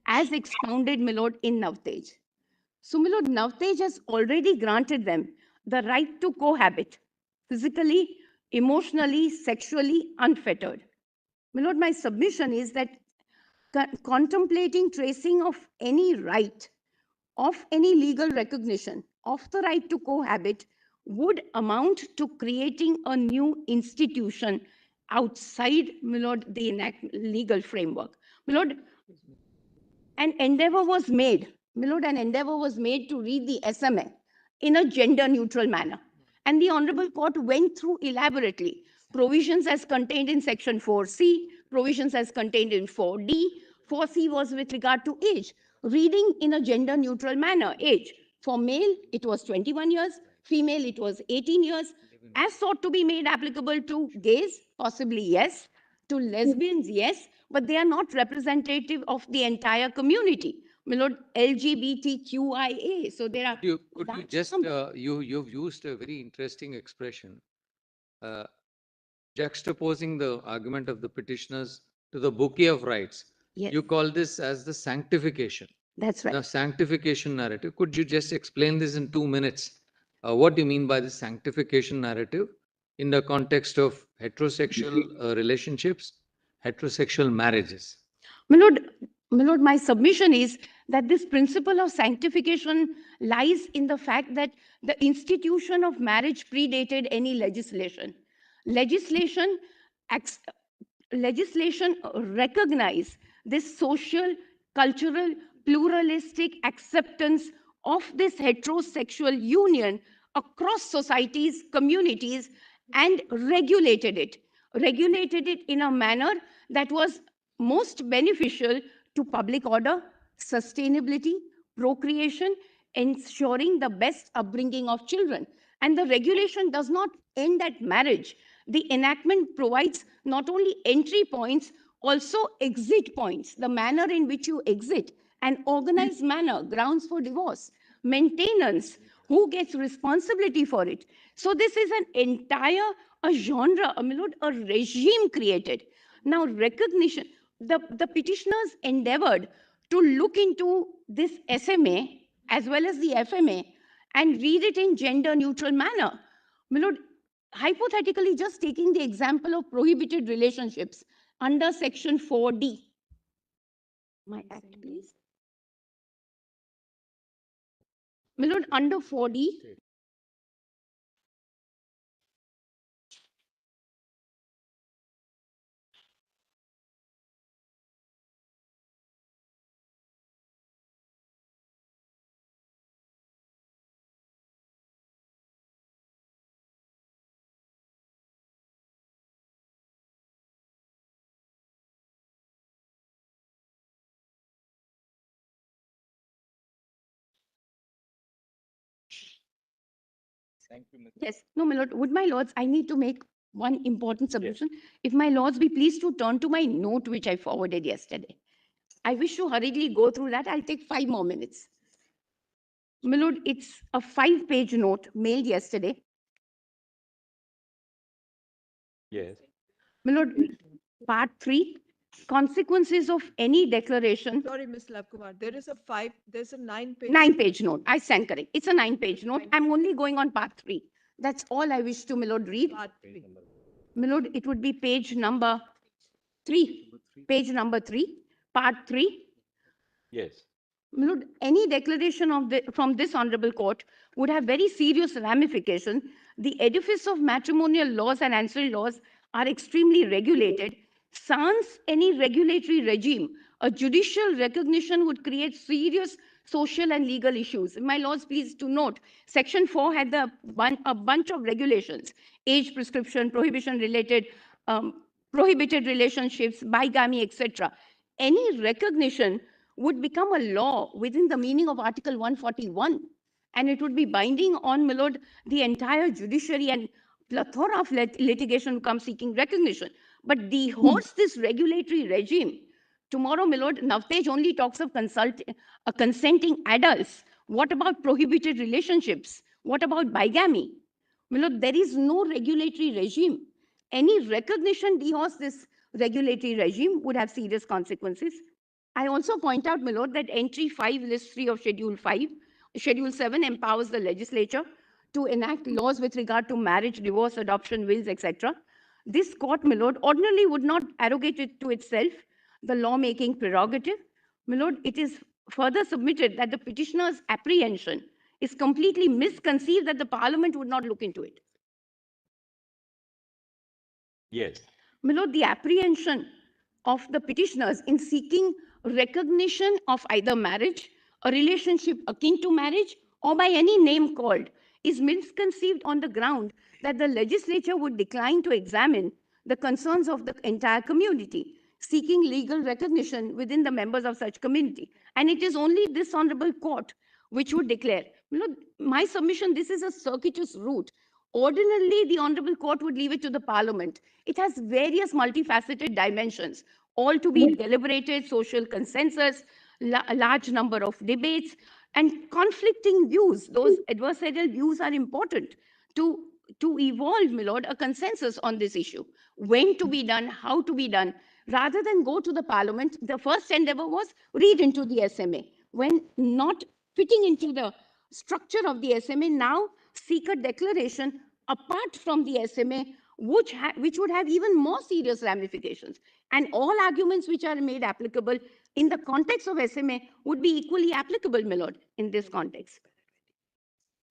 as expounded, my lord, in Navtej. So, my lord, Navtej has already granted them the right to cohabit physically, emotionally, sexually unfettered. My lord, my submission is that contemplating tracing of any right, of any legal recognition of the right to cohabit would amount to creating a new institution outside, my lord, the legal framework. My lord, an endeavor was made, my lord, an endeavor was made to read the SMA in a gender neutral manner. And the Honorable Court went through elaborately provisions as contained in Section 4C, provisions as contained in 4D. 4C was with regard to age, reading in a gender neutral manner, age. For male, it was 21 years, female, it was 18 years, as sought to be made applicable to gays, possibly yes, to lesbians, yes, but they are not representative of the entire community. My lord, LGBTQIA. So there are. Could you just, you've used a very interesting expression, juxtaposing the argument of the petitioners to the bouquet of rights. Yes. You call this as the sanctification. That's right. The sanctification narrative. Could you just explain this in 2 minutes? What do you mean by the sanctification narrative in the context of heterosexual relationships, heterosexual marriages? My lord, my submission is that this principle of sanctification lies in the fact that the institution of marriage predated any legislation. Legislation recognize this social, cultural, pluralistic acceptance of this heterosexual union across societies, communities, and regulated it in a manner that was most beneficial to public order, sustainability, procreation, ensuring the best upbringing of children. And the regulation does not end at marriage. The enactment provides not only entry points, also exit points, the manner in which you exit, an organized manner, grounds for divorce, maintenance, who gets responsibility for it. So this is an entire genre, a regime created. Now recognition, the petitioners endeavored to look into this SMA as well as the FMA and read it in gender neutral manner. My lord, hypothetically, just taking the example of prohibited relationships under Section 4D. My act, please. My lord, under 4D, Thank you, Ms. yes, no, my lord, would my lords, I need to make one important submission. Yes. If my lords be pleased to turn to my note, which I forwarded yesterday. I wish to hurriedly go through that. I'll take 5 more minutes. My lord, it's a 5-page note mailed yesterday. Yes. My lord, part 3, consequences of any declaration. Sorry, Ms. Lavkumar, there's a 9-page. 9-page note. I stand correct. It's a 9-page note. I'm only going on part 3. That's all I wish to, my lord, read. Part 3. My lord, it would be page number 3. Page number 3, part 3. Yes. My lord, any declaration of from this honorable court would have very serious ramifications. The edifice of matrimonial laws and ancillary laws are extremely regulated. Sans any regulatory regime, a judicial recognition would create serious social and legal issues. My lords, please to note, Section 4 had a bunch of regulations, age prescription, prohibition related, prohibited relationships, bigamy, etc. Any recognition would become a law within the meaning of Article 141, and it would be binding on, my lord, the entire judiciary, and plethora of litigation would come seeking recognition. But dehoards this regulatory regime. Tomorrow, my lord, Navtej only talks of consenting adults. What about prohibited relationships? What about bigamy? My lord, there is no regulatory regime. Any recognition dehoards this regulatory regime would have serious consequences. I also point out, my lord, that entry 5, list 3 of Schedule 5, Schedule 7 empowers the legislature to enact laws with regard to marriage, divorce, adoption, wills, etc., this court, my lord, ordinarily would not arrogate it to itself the lawmaking prerogative. My lord, it is further submitted that the petitioner's apprehension is completely misconceived that the parliament would not look into it. Yes. My lord, the apprehension of the petitioners in seeking recognition of either marriage, a relationship akin to marriage, or by any name called, is misconceived on the ground that the legislature would decline to examine the concerns of the entire community, seeking legal recognition within the members of such community. And it is only this honorable court which would declare. You know, my submission, this is a circuitous route. Ordinarily, the honorable court would leave it to the parliament. It has various multifaceted dimensions, all to be deliberated, social consensus, a large number of debates, and conflicting views. Those adversarial views are important to evolve, my lord, a consensus on this issue. When to be done, how to be done. Rather than go to the parliament, the first endeavor was read into the SMA. When not fitting into the structure of the SMA, now seek a declaration apart from the SMA, which would have even more serious ramifications. And all arguments which are made applicable in the context of SMA would be equally applicable, my lord, in this context.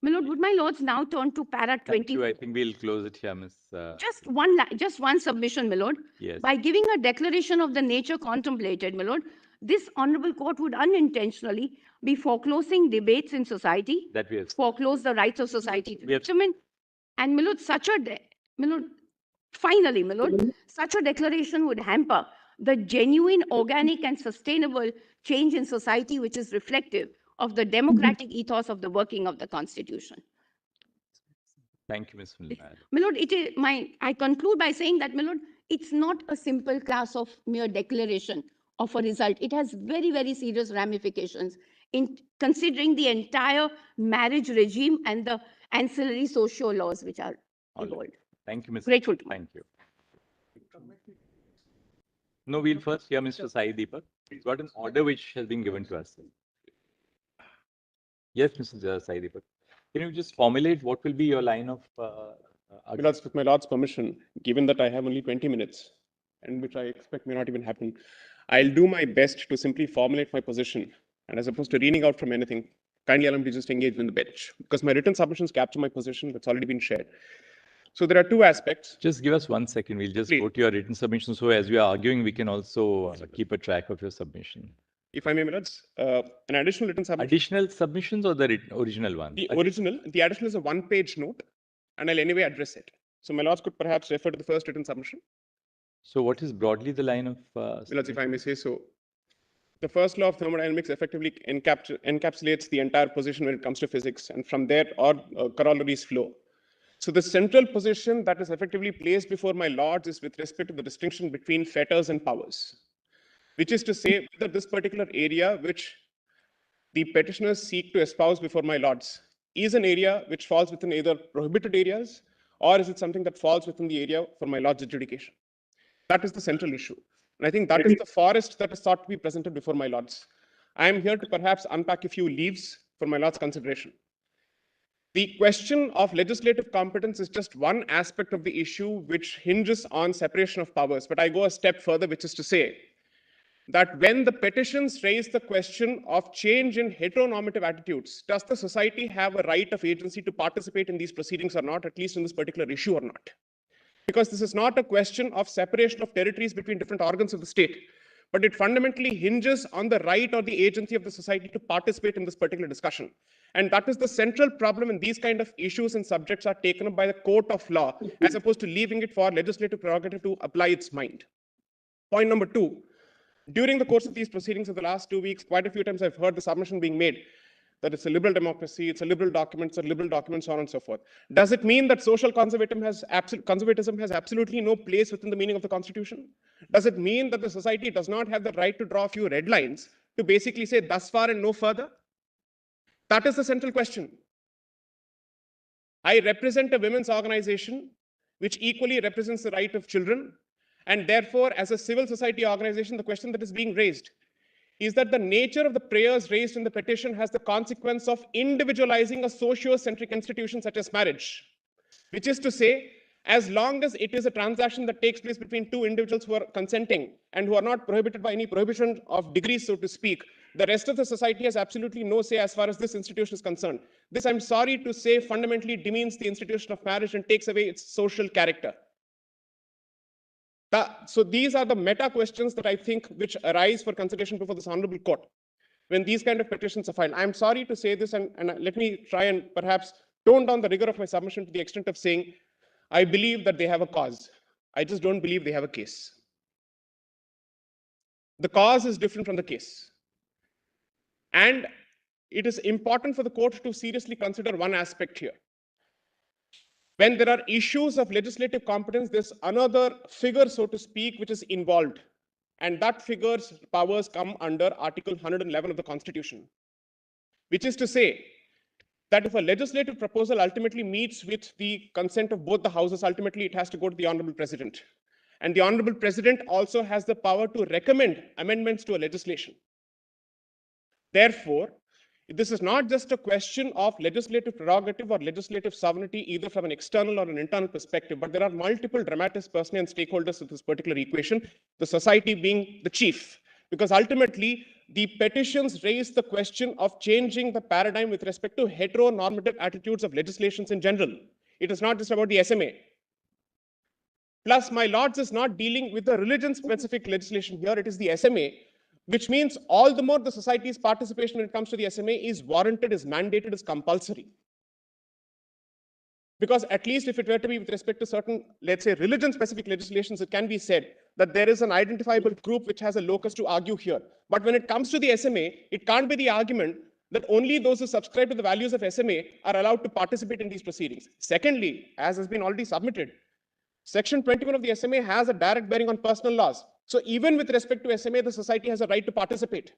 My lord, would my lords now turn to para 20? Thank you. I think we'll close it here, Ms. Just one submission, my lord. Yes. By giving a declaration of the nature contemplated, my lord, this honorable court would unintentionally be foreclosing debates in society, That we have. foreclose the rights of society to We have- determine. And my lord, finally, my lord, such a declaration would hamper the genuine, organic, and sustainable change in society which is reflective of the democratic ethos of the working of the Constitution. Thank you, Ms. Mulad. My lord, I conclude by saying that, my lord, it's not a simple class of mere declaration of a result. It has very, very serious ramifications in considering the entire marriage regime and the ancillary social laws which are evolved. Thank you, Ms. Grateful to you. Thank you. No, we'll first hear Mr. Sai Deepak. He's got an order which has been given to us. Yes, Mr. Sai Deepak. Can you just formulate what will be your line of Because with my Lord's permission, given that I have only 20 minutes, and which I expect may not even happen, I'll do my best to simply formulate my position. And as opposed to reading out from anything, kindly allow me to just engage in the bench. Because my written submissions capture my position that's already been shared. So there are two aspects. Just give us 1 second. We'll just Please. go to your written submission. So as we are arguing, we can also keep a track of your submission. If I may, Milords, an additional written submission. Additional submissions or the original one? The original, the additional is a one-page note, and I'll anyway address it. So my Lords could perhaps refer to the first written submission. So what is broadly the line of... Milords, if I may say so. The first law of thermodynamics effectively encapsulates the entire position when it comes to physics, and from there all corollaries flow. So the central position that is effectively placed before my Lords is with respect to the distinction between fetters and powers, which is to say whether this particular area which the petitioners seek to espouse before my Lords is an area which falls within either prohibited areas, or is it something that falls within the area for my Lord's adjudication. That is the central issue. And I think that is the forest that is thought to be presented before my Lords. I am here to perhaps unpack a few leaves for my Lord's consideration. The question of legislative competence is just one aspect of the issue which hinges on separation of powers. But I go a step further, which is to say that when the petitions raise the question of change in heteronormative attitudes, does the society have a right of agency to participate in these proceedings or not, at least in this particular issue or not? Because this is not a question of separation of territories between different organs of the state, but it fundamentally hinges on the right or the agency of the society to participate in this particular discussion. And that is the central problem when these kind of issues and subjects are taken up by the court of law, as opposed to leaving it for legislative prerogative to apply its mind. Point number two, during the course of these proceedings of the last 2 weeks, quite a few times I've heard the submission being made that it's a liberal democracy, it's a liberal document, so on and so forth. Does it mean that social conservatism has absolutely no place within the meaning of the Constitution? Does it mean that the society does not have the right to draw a few red lines to basically say thus far and no further? That is the central question. I represent a women's organization which equally represents the right of children, and therefore, as a civil society organization, the question that is being raised is that the nature of the prayers raised in the petition has the consequence of individualizing a socio-centric institution such as marriage, which is to say, as long as it is a transaction that takes place between two individuals who are consenting and who are not prohibited by any prohibition of degrees, so to speak, the rest of the society has absolutely no say as far as this institution is concerned. This, I'm sorry to say, fundamentally demeans the institution of marriage and takes away its social character. So these are the meta questions that I think which arise for consideration before this honorable court when these kind of petitions are filed. I'm sorry to say this, and let me try and perhaps tone down the rigor of my submission to the extent of saying, I believe that they have a cause. I just don't believe they have a case. The cause is different from the case. And it is important for the court to seriously consider one aspect here. When there are issues of legislative competence, there's another figure, so to speak, which is involved. And that figure's powers come under Article 111 of the Constitution, which is to say that if a legislative proposal ultimately meets with the consent of both the houses, ultimately it has to go to the Honorable President. And the Honorable President also has the power to recommend amendments to a legislation. Therefore, this is not just a question of legislative prerogative or legislative sovereignty, either from an external or an internal perspective, but there are multiple dramatis personae and stakeholders of this particular equation, the society being the chief. Because ultimately, the petitions raise the question of changing the paradigm with respect to heteronormative attitudes of legislations in general. It is not just about the SMA. Plus, my lords, is not dealing with the religion-specific legislation here, it is the SMA, which means all the more the society's participation when it comes to the SMA is warranted, is mandated, is compulsory. Because at least if it were to be with respect to certain, let's say, religion-specific legislations, it can be said that there is an identifiable group which has a locus to argue here. But when it comes to the SMA, it can't be the argument that only those who subscribe to the values of SMA are allowed to participate in these proceedings. Secondly, as has been already submitted, Section 21 of the SMA has a direct bearing on personal laws. So even with respect to SMA, the society has a right to participate.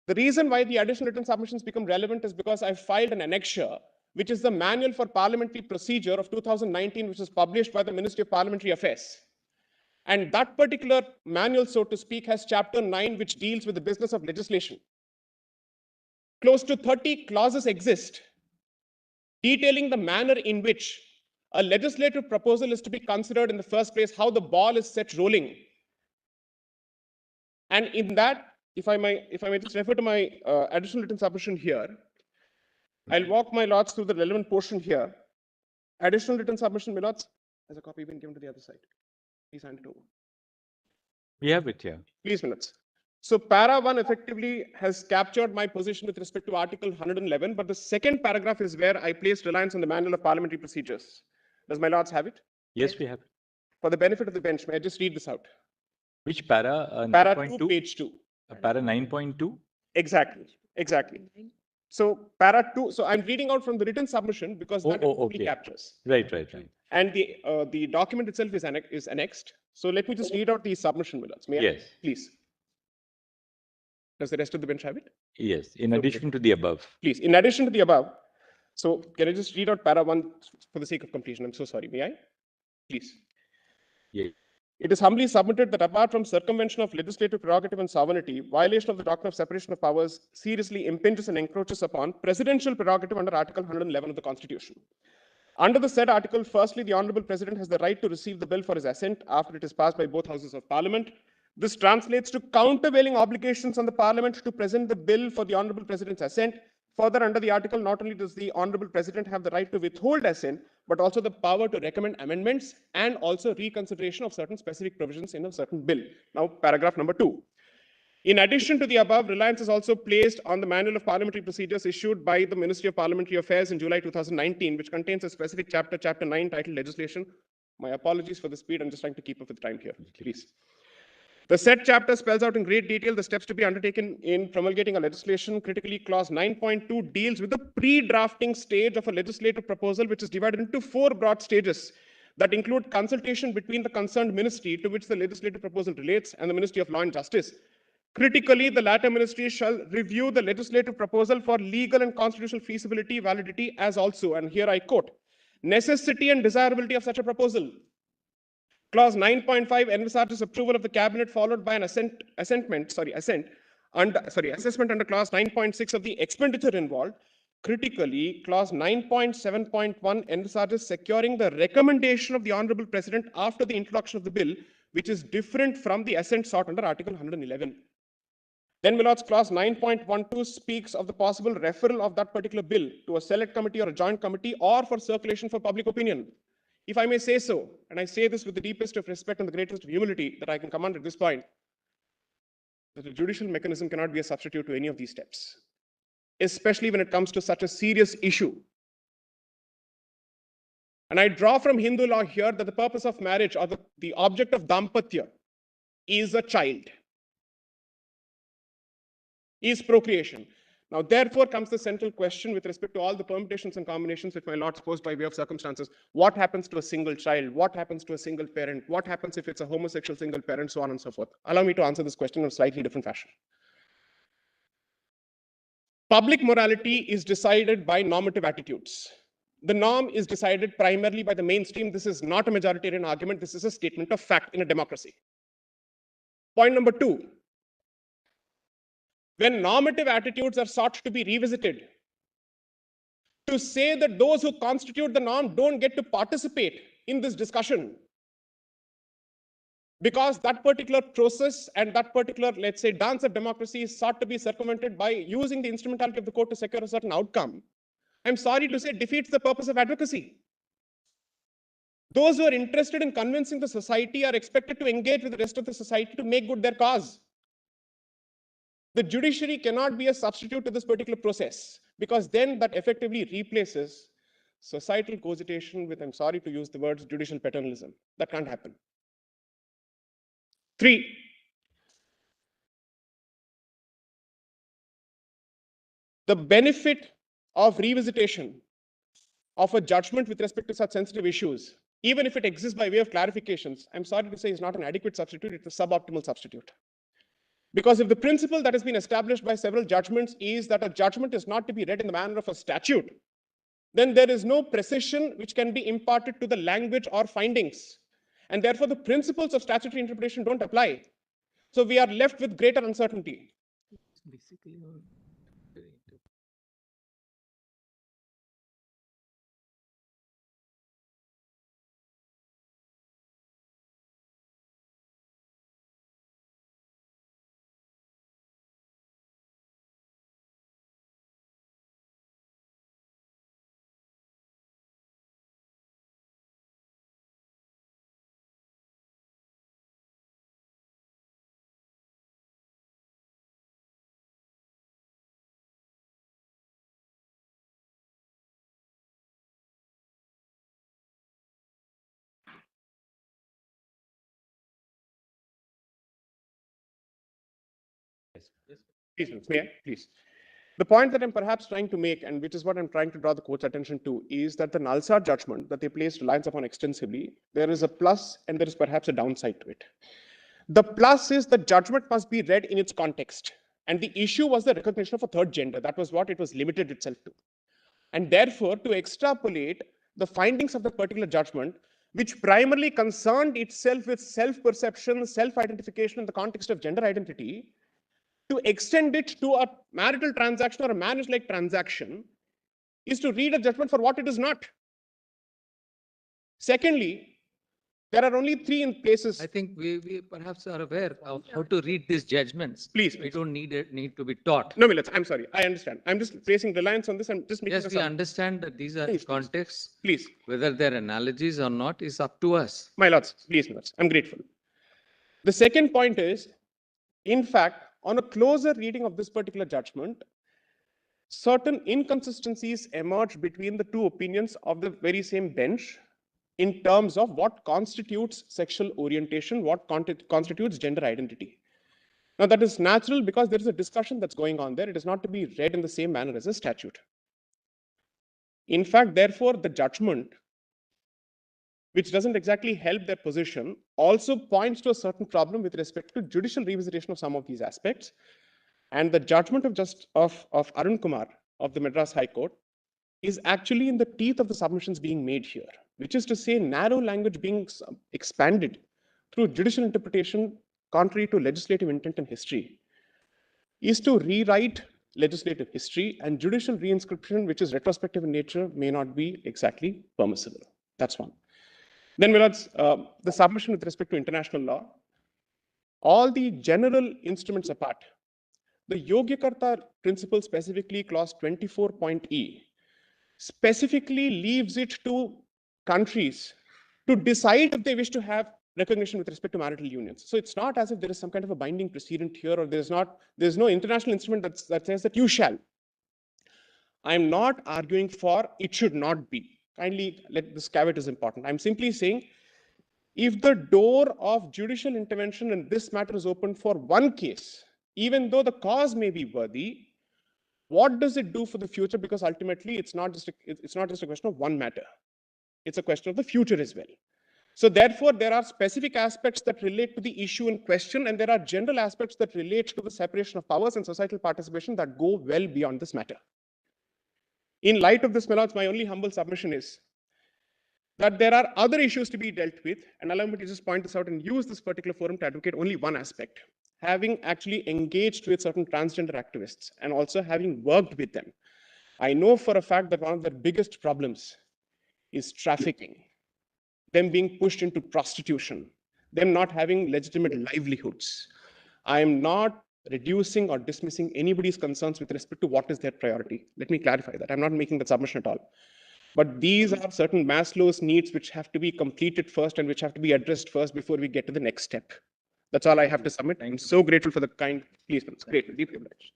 The reason why the additional written submissions become relevant is because I filed an annexure, which is the Manual for Parliamentary Procedure of 2019, which was published by the Ministry of Parliamentary Affairs. And that particular manual, so to speak, has Chapter 9, which deals with the business of legislation. Close to 30 clauses exist detailing the manner in which a legislative proposal is to be considered in the first place, how the ball is set rolling. And in that, if I may just refer to my additional written submission here, I'll walk my lords through the relevant portion here. Additional written submission, my lords, has a copy been given to the other side? Please hand it over. We have it here. Please, minutes. So para 1 effectively has captured my position with respect to Article 111, but the second paragraph is where I placed reliance on the Manual of Parliamentary Procedures. Does my lords have it? Yes, we have it. For the benefit of the bench, may I just read this out? Which para? Para 2, page 2. Para 9.2? Exactly, exactly. So para 2, so I'm reading out from the written submission because that okay. captures. Right. And the document itself is annexed. So let me just read out the submission, Millards. May I? Yes. Please. Does the rest of the bench have it? Yes, in addition to the above. Please, in addition to the above. So can I just read out para 1 for the sake of completion? I'm so sorry. May I? Please. Yes. It is humbly submitted that apart from circumvention of legislative prerogative and sovereignty, violation of the doctrine of separation of powers seriously impinges and encroaches upon presidential prerogative under Article 111 of the Constitution. Under the said article, firstly, the Honorable President has the right to receive the bill for his assent after it is passed by both houses of Parliament. This translates to countervailing obligations on the Parliament to present the bill for the Honorable President's assent. Further, under the article, not only does the Honorable President have the right to withhold assent, but also the power to recommend amendments and also reconsideration of certain specific provisions in a certain bill. Now, paragraph number 2. In addition to the above, reliance is also placed on the Manual of Parliamentary Procedures issued by the Ministry of Parliamentary Affairs in July 2019, which contains a specific chapter, Chapter 9, titled Legislation. My apologies for the speed. I'm just trying to keep up with time here. Please. The said chapter spells out in great detail the steps to be undertaken in promulgating a legislation. Critically, clause 9.2 deals with the pre-drafting stage of a legislative proposal, which is divided into 4 broad stages that include consultation between the concerned ministry to which the legislative proposal relates and the Ministry of Law and Justice. Critically, the latter ministry shall review the legislative proposal for legal and constitutional feasibility, validity, as also, and here I quote, necessity and desirability of such a proposal. Clause 9.5 envisages approval of the cabinet followed by an assessment under clause 9.6 of the expenditure involved. Critically, clause 9.7.1 envisages securing the recommendation of the Honorable President after the introduction of the bill, which is different from the assent sought under Article 111. Then, my lords, clause 9.12 speaks of the possible referral of that particular bill to a select committee or a joint committee or for circulation for public opinion. If I may say so, and I say this with the deepest of respect and the greatest of humility that I can command at this point, that the judicial mechanism cannot be a substitute to any of these steps, especially when it comes to such a serious issue. And I draw from Hindu law here that the purpose of marriage or the object of dampatya is a child, is procreation. Now, therefore, comes the central question with respect to all the permutations and combinations which my lords posed by way of circumstances. What happens to a single child? What happens to a single parent? What happens if it's a homosexual single parent? So on and so forth. Allow me to answer this question in a slightly different fashion. Public morality is decided by normative attitudes. The norm is decided primarily by the mainstream. This is not a majoritarian argument. This is a statement of fact in a democracy. Point number two. When normative attitudes are sought to be revisited, to say that those who constitute the norm don't get to participate in this discussion because that particular process and that particular, let's say, dance of democracy is sought to be circumvented by using the instrumentality of the court to secure a certain outcome, I'm sorry to say, defeats the purpose of advocacy. Those who are interested in convincing the society are expected to engage with the rest of the society to make good their cause. The judiciary cannot be a substitute to this particular process, because then that effectively replaces societal cogitation with, I'm sorry to use the words, judicial paternalism. That can't happen. 3, the benefit of revisitation of a judgment with respect to such sensitive issues, even if it exists by way of clarifications, I'm sorry to say is not an adequate substitute, it's a suboptimal substitute. Because if the principle that has been established by several judgments is that a judgment is not to be read in the manner of a statute, then there is no precision which can be imparted to the language or findings. And therefore, the principles of statutory interpretation don't apply. So we are left with greater uncertainty. Please. The point that I'm perhaps trying to make, and which is what I'm trying to draw the court's attention to, is that the Nalsar judgment that they placed reliance upon extensively, there is a plus and there is perhaps a downside to it. The plus is that judgment must be read in its context. And the issue was the recognition of a third gender. That was what it was limited itself to. And therefore, to extrapolate the findings of the particular judgment, which primarily concerned itself with self-perception, self-identification in the context of gender identity, to extend it to a marital transaction or a marriage-like transaction is to read a judgment for what it is not. Secondly, there are only 3 places. I think we perhaps are aware of how to read these judgments. Please. We don't need to be taught. No, Millets, I'm sorry. I understand. I'm just placing reliance on this and just making Yes, we understand that these are contexts. Please. Whether they're analogies or not is up to us. My lords, please, Millets. I'm grateful. The second point is, in fact, on a closer reading of this particular judgment, certain inconsistencies emerge between the 2 opinions of the very same bench in terms of what constitutes sexual orientation, what constitutes gender identity. Now, that is natural because there is a discussion that's going on there. It is not to be read in the same manner as a statute. In fact, therefore, the judgment, which doesn't exactly help their position, also points to a certain problem with respect to judicial revisitation of some of these aspects. And the judgment of Arun Kumar of the Madras High Court is actually in the teeth of the submissions being made here. which is to say narrow language being expanded through judicial interpretation contrary to legislative intent and history, is to rewrite legislative history, and judicial reinscription, which is retrospective in nature, may not be exactly permissible. That's one. Then, the submission with respect to international law, all the general instruments apart, the Yogyakarta principle, specifically clause 24.e, specifically leaves it to countries to decide if they wish to have recognition with respect to marital unions. So it's not as if there is some kind of a binding precedent here, or there's no international instrument that says that you shall. I'm not arguing for it should not be. Kindly let this caveat is important. I'm simply saying, if the door of judicial intervention in this matter is open for one case, even though the cause may be worthy, what does it do for the future? Because ultimately, it's not just a question of one matter. It's a question of the future as well. So therefore, there are specific aspects that relate to the issue in question, and there are general aspects that relate to the separation of powers and societal participation that go well beyond this matter. In light of this, my lords, my only humble submission is that there are other issues to be dealt with, and allow me to just point this out and use this particular forum to advocate only one aspect. Having actually engaged with certain transgender activists and also having worked with them, I know for a fact that one of their biggest problems is trafficking, them being pushed into prostitution, them not having legitimate livelihoods. I am not reducing or dismissing anybody's concerns with respect to what is their priority. Let me clarify that. I'm not making that submission at all. But these are certain Maslow's needs which have to be completed first and which have to be addressed first before we get to the next step. That's all I have to submit. I'm so grateful for the kind pleasement. It's great, deeply obliged.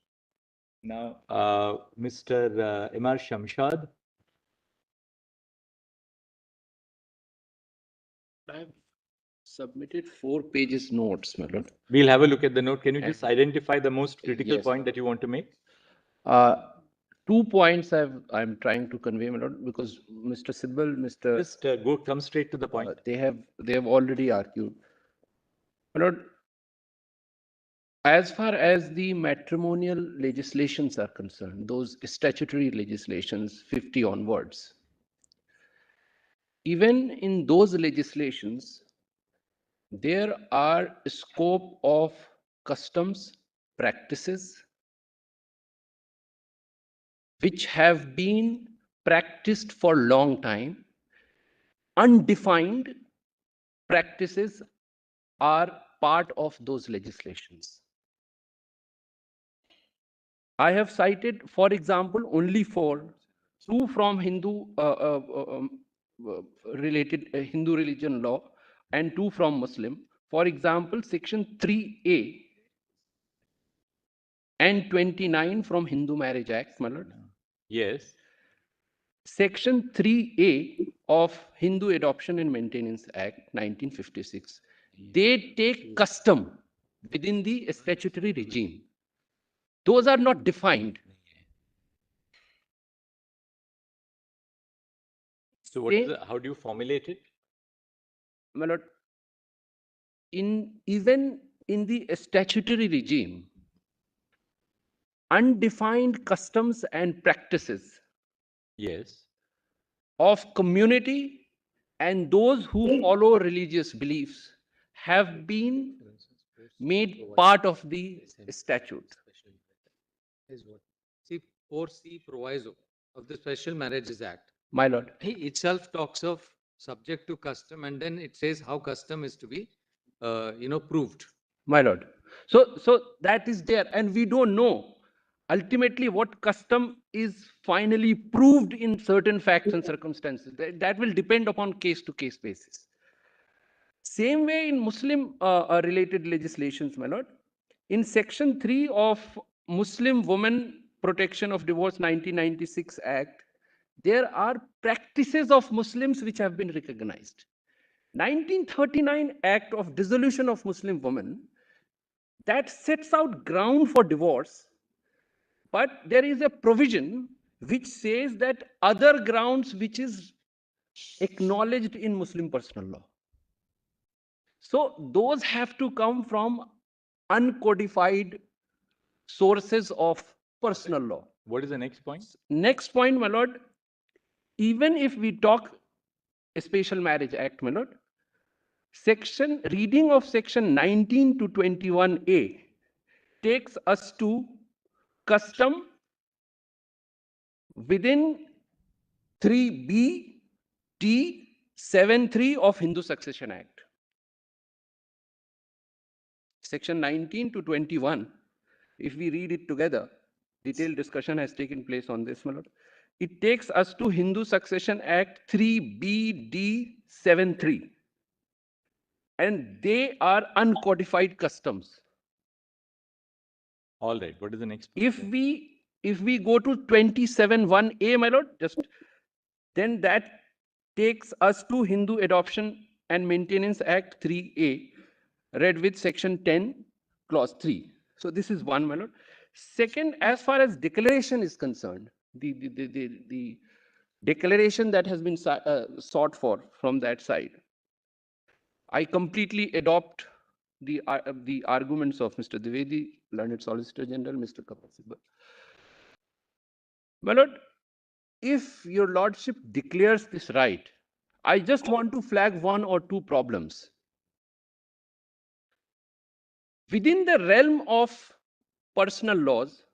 Now, Mr. M.R. Shamshad. I have submitted 4 pages notes, my lord. We'll have a look at the note. Can you just identify the most critical Yes. point that you want to make? 2 points I'm trying to convey, my lord, because Mr. Sibal, Mr. Just come straight to the point. They have already argued. My lord, as far as the matrimonial legislations are concerned, those statutory legislations 50 onwards, even in those legislations, there are scope of customs, practices, which have been practiced for a long time. Undefined practices are part of those legislations. I have cited, for example, only 4, 2 from Hindu related Hindu religion law and 2 from Muslim. For example, section 3A and 29 from Hindu Marriage Act, my lord. Yes. Section 3A of Hindu Adoption and Maintenance Act 1956. They take custom within the statutory regime. Those are not defined. So how do you formulate it? My lord, even in the statutory regime, undefined customs and practices, yes, of community and those who follow religious beliefs have been made part of the statute. See, 4C proviso of the Special Marriages Act. My lord. He itself talks of subject to custom, and then it says how custom is to be, proved. My lord. So that is there, and we don't know ultimately what custom is finally proved in certain facts and circumstances. That will depend upon case-to-case basis. Same way in Muslim related legislations, my lord. In section 3 of Muslim Women Protection of Divorce 1996 Act, there are practices of Muslims which have been recognized. 1939 Act of Dissolution of Muslim Women, that sets out ground for divorce, but there is a provision which says that other grounds which is acknowledged in Muslim personal law. So those have to come from uncodified sources of personal law. What is the next point? Next point, my lord, even if we talk Special Marriage Act, my lord, reading of section 19 to 21A takes us to custom within 3B T 73 of Hindu Succession Act. Section 19 to 21, if we read it together, detailed discussion has taken place on this, my lord. It takes us to Hindu Succession Act 3BD73. And they are uncodified customs. All right. What is the next? If we go to 27(1)A, my lord, then that takes us to Hindu Adoption and Maintenance Act 3A, read with section 10, clause 3. So this is one, my lord. Second, as far as declaration is concerned, the declaration that has been sought for from that side, I completely adopt the arguments of Mr. Dwivedi, learned Solicitor General, Mr. Kapil Sibal. My lord, if your lordship declares this right, I just want to flag one or two problems. Within the realm of personal laws,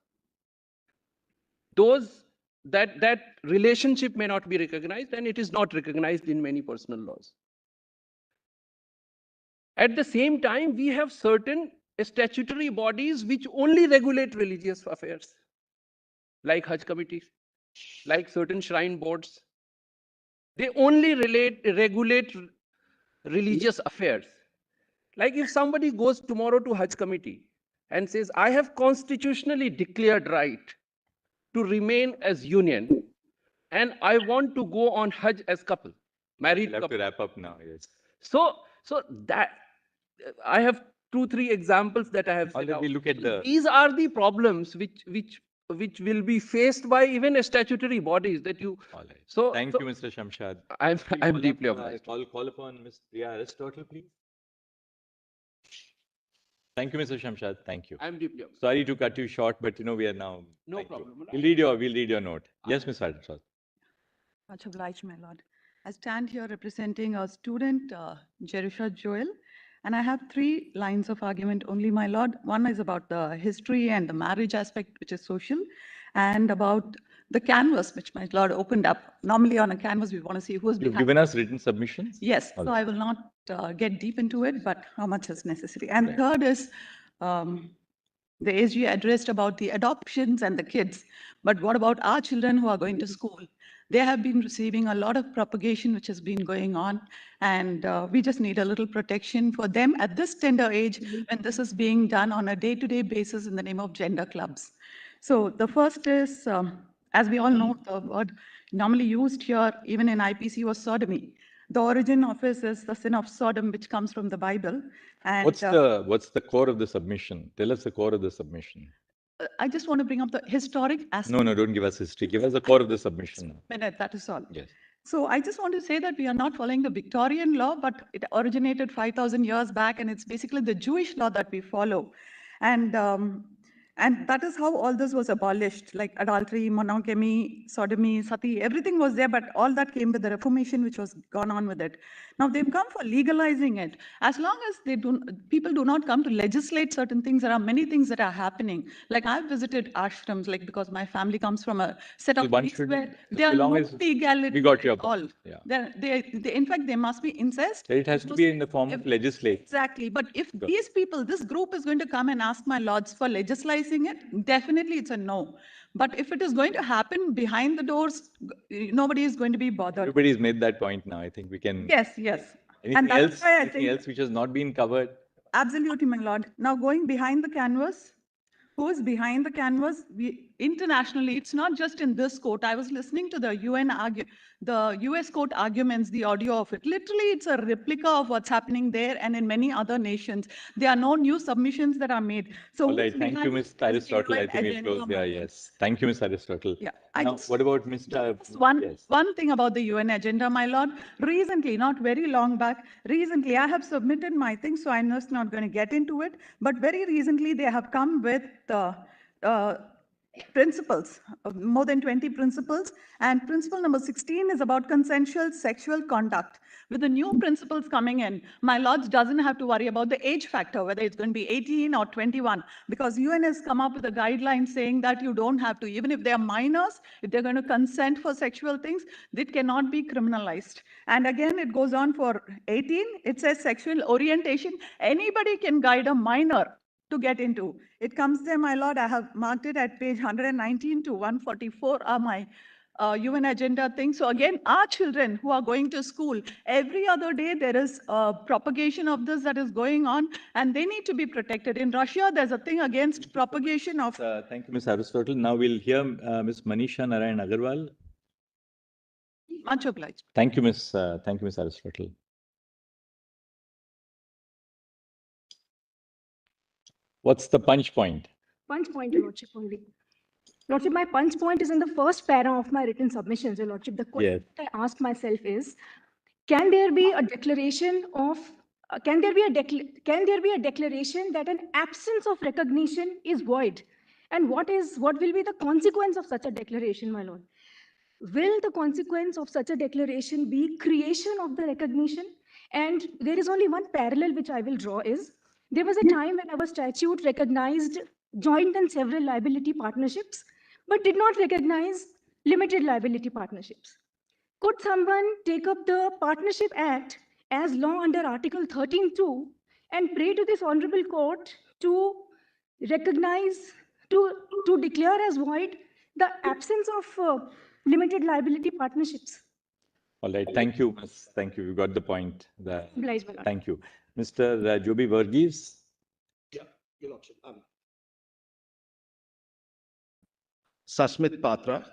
those that relationship may not be recognized, and it is not recognized in many personal laws. At the same time, we have certain statutory bodies which only regulate religious affairs, like Hajj committees, like certain shrine boards. They only regulate religious affairs. Like if somebody goes tomorrow to Hajj committee and says, I have constitutionally declared right to remain as union, and I want to go on Hajj as couple, married We'll have couple. to wrap up now, yes. So that I have 2-3 examples that I have All set right, out. we look at the... These are the problems which will be faced by even statutory bodies that you... All right. So Thank you, Mr. Shamshad. I'm deeply obliged. Call upon Ms. Priya Aristotle, please. Thank you, Mr. Shamshad. Thank you. I'm deeply obliged. Sorry to cut you short, but we are now... No problem. We'll read your note. Yes, Ms. Aristotle. Much obliged, my lord. I stand here representing a student, Jerusha Joel, and I have 3 lines of argument only, my lord. One is about the history and the marriage aspect, which is social, and about the canvas, which my lord opened up. Normally on a canvas, we want to see who's behind. You've given us written submissions? Yes, All so right. I will not get deep into it, but how much is necessary. And Right. third is the ASG addressed about the adoptions and the kids. But what about our children who are going to school? They have been receiving a lot of propagation which has been going on, and we just need a little protection for them at this tender age when this is being done on a day-to-day basis in the name of gender clubs. So the first is, as we all know, the word normally used here, even in IPC, was sodomy. The origin of it is the sin of Sodom, which comes from the Bible. And What's the core of the submission? Tell us the core of the submission. I just want to bring up the historic aspect. No, don't give us history. Give us the core of the submission. Minute, that is all. Yes. So I just want to say that we are not following the Victorian law, but it originated 5,000 years back, and it's basically the Jewish law that we follow. And that is how all this was abolished, like adultery, monogamy, sodomy, sati, everything was there, but all that came with the Reformation, which was gone on with it. Now they've come for legalizing it. As long as people do not come to legislate certain things, there are many things that are happening. Like I've visited ashrams, like because my family comes from a set of beliefs where there are no legality we got you at all. Yeah. In fact, there must be incest. It has to be in the form of legislation. Exactly. But if these people, this group is going to come and ask my lords for legislating it, definitely it's a no. But if it is going to happen behind the doors, nobody is going to be bothered. Everybody's made that point now. I think we can... Yes. Anything else which has not been covered? Absolutely, my lord. Now going behind the canvas, who is behind the canvas? Internationally, it's not just in this court. I was listening to the the US court arguments, the audio of it. Literally, it's a replica of what's happening there and in many other nations. There are no new submissions that are made. So all right, thank you, Ms. Aristotle. I think we'll close there, yes. Thank you, Ms. Aristotle. Yeah. Now, what about Mr. One thing about the UN agenda, my lord. Recently, not very long back, I have submitted my thing, so I'm just not going to get into it. But very recently, they have come with principles, more than 20 principles. And principle number 16 is about consensual sexual conduct. With the new principles coming in, my lords doesn't have to worry about the age factor, whether it's going to be 18 or 21, because UN has come up with a guideline saying that you don't have to, even if they are minors, if they're going to consent for sexual things, that cannot be criminalized. And again, it goes on for 18. It says sexual orientation. Anybody can guide a minor to get into. It comes there, my lord. I have marked it at page 119 to 144 are my UN agenda thing. So again, our children who are going to school, every other day there is propagation of this that is going on, and they need to be protected. In Russia, there's a thing against propagation of... Thank you, Ms. Aristotle. Now we'll hear Ms. Manisha Narayan Agarwal. Much obliged. Thank you, Ms. Aristotle. What's the punch point? Punch point, Your Lordship, only. Lordship, my punch point is in the first para of my written submissions, Your Lordship. The question I ask myself is, can there be a declaration of, can there be a declaration that an absence of recognition is void? And what will be the consequence of such a declaration, my Lord? Will the consequence of such a declaration be creation of the recognition? And there is only one parallel which I will draw is, there was a time when our statute recognized joint and several liability partnerships, but did not recognize limited liability partnerships. Could someone take up the Partnership Act as law under Article 13(2) and pray to this Honorable Court to recognize, to declare as void the absence of limited liability partnerships? All right. Thank you, Ms. Thank you. You got the point. Obliged, my lord. Thank you. Mr. Joby Verghese. Yeah, Your Lordship. Sasmit Patra.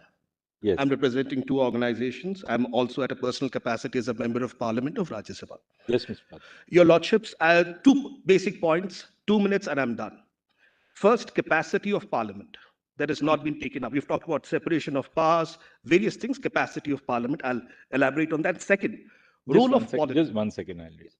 Yes. I'm representing two organizations. I'm also at a personal capacity as a member of Parliament of Rajya Sabha. Yes, Mr. Patra. Your Lordships, two basic points, 2 minutes and I'm done. First, capacity of Parliament. That has not been taken up. We've talked about separation of powers, various things, capacity of Parliament. I'll elaborate on that. Second, role of politics. Just 1 second, I'll read.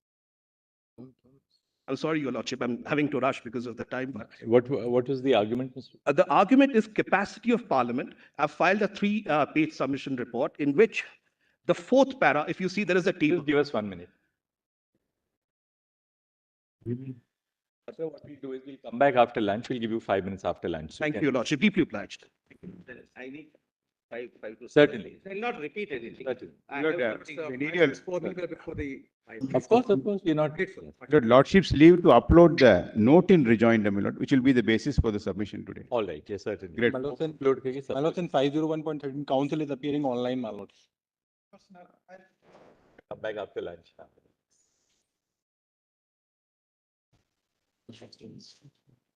I'm sorry, Your Lordship, I'm having to rush because of the time. But what was the argument, Mr.? The argument is capacity of Parliament. I've filed a 3-page submission report in which the 4th para, if you see, there is a table. Just give us 1 minute. So what we'll do is we'll come back after lunch. We'll give you 5 minutes after lunch. So Thank you, Your Lordship. Deeply obliged. I need five to Certainly. I'll not repeat anything. Certainly. Of course, we're not. Your Lordship's leave to upload the note in rejoinder, my Lord, which will be the basis for the submission today. All right. Yes, certainly. Great. My Lords, in 501.13, council is appearing online, my Lords. Come back after lunch.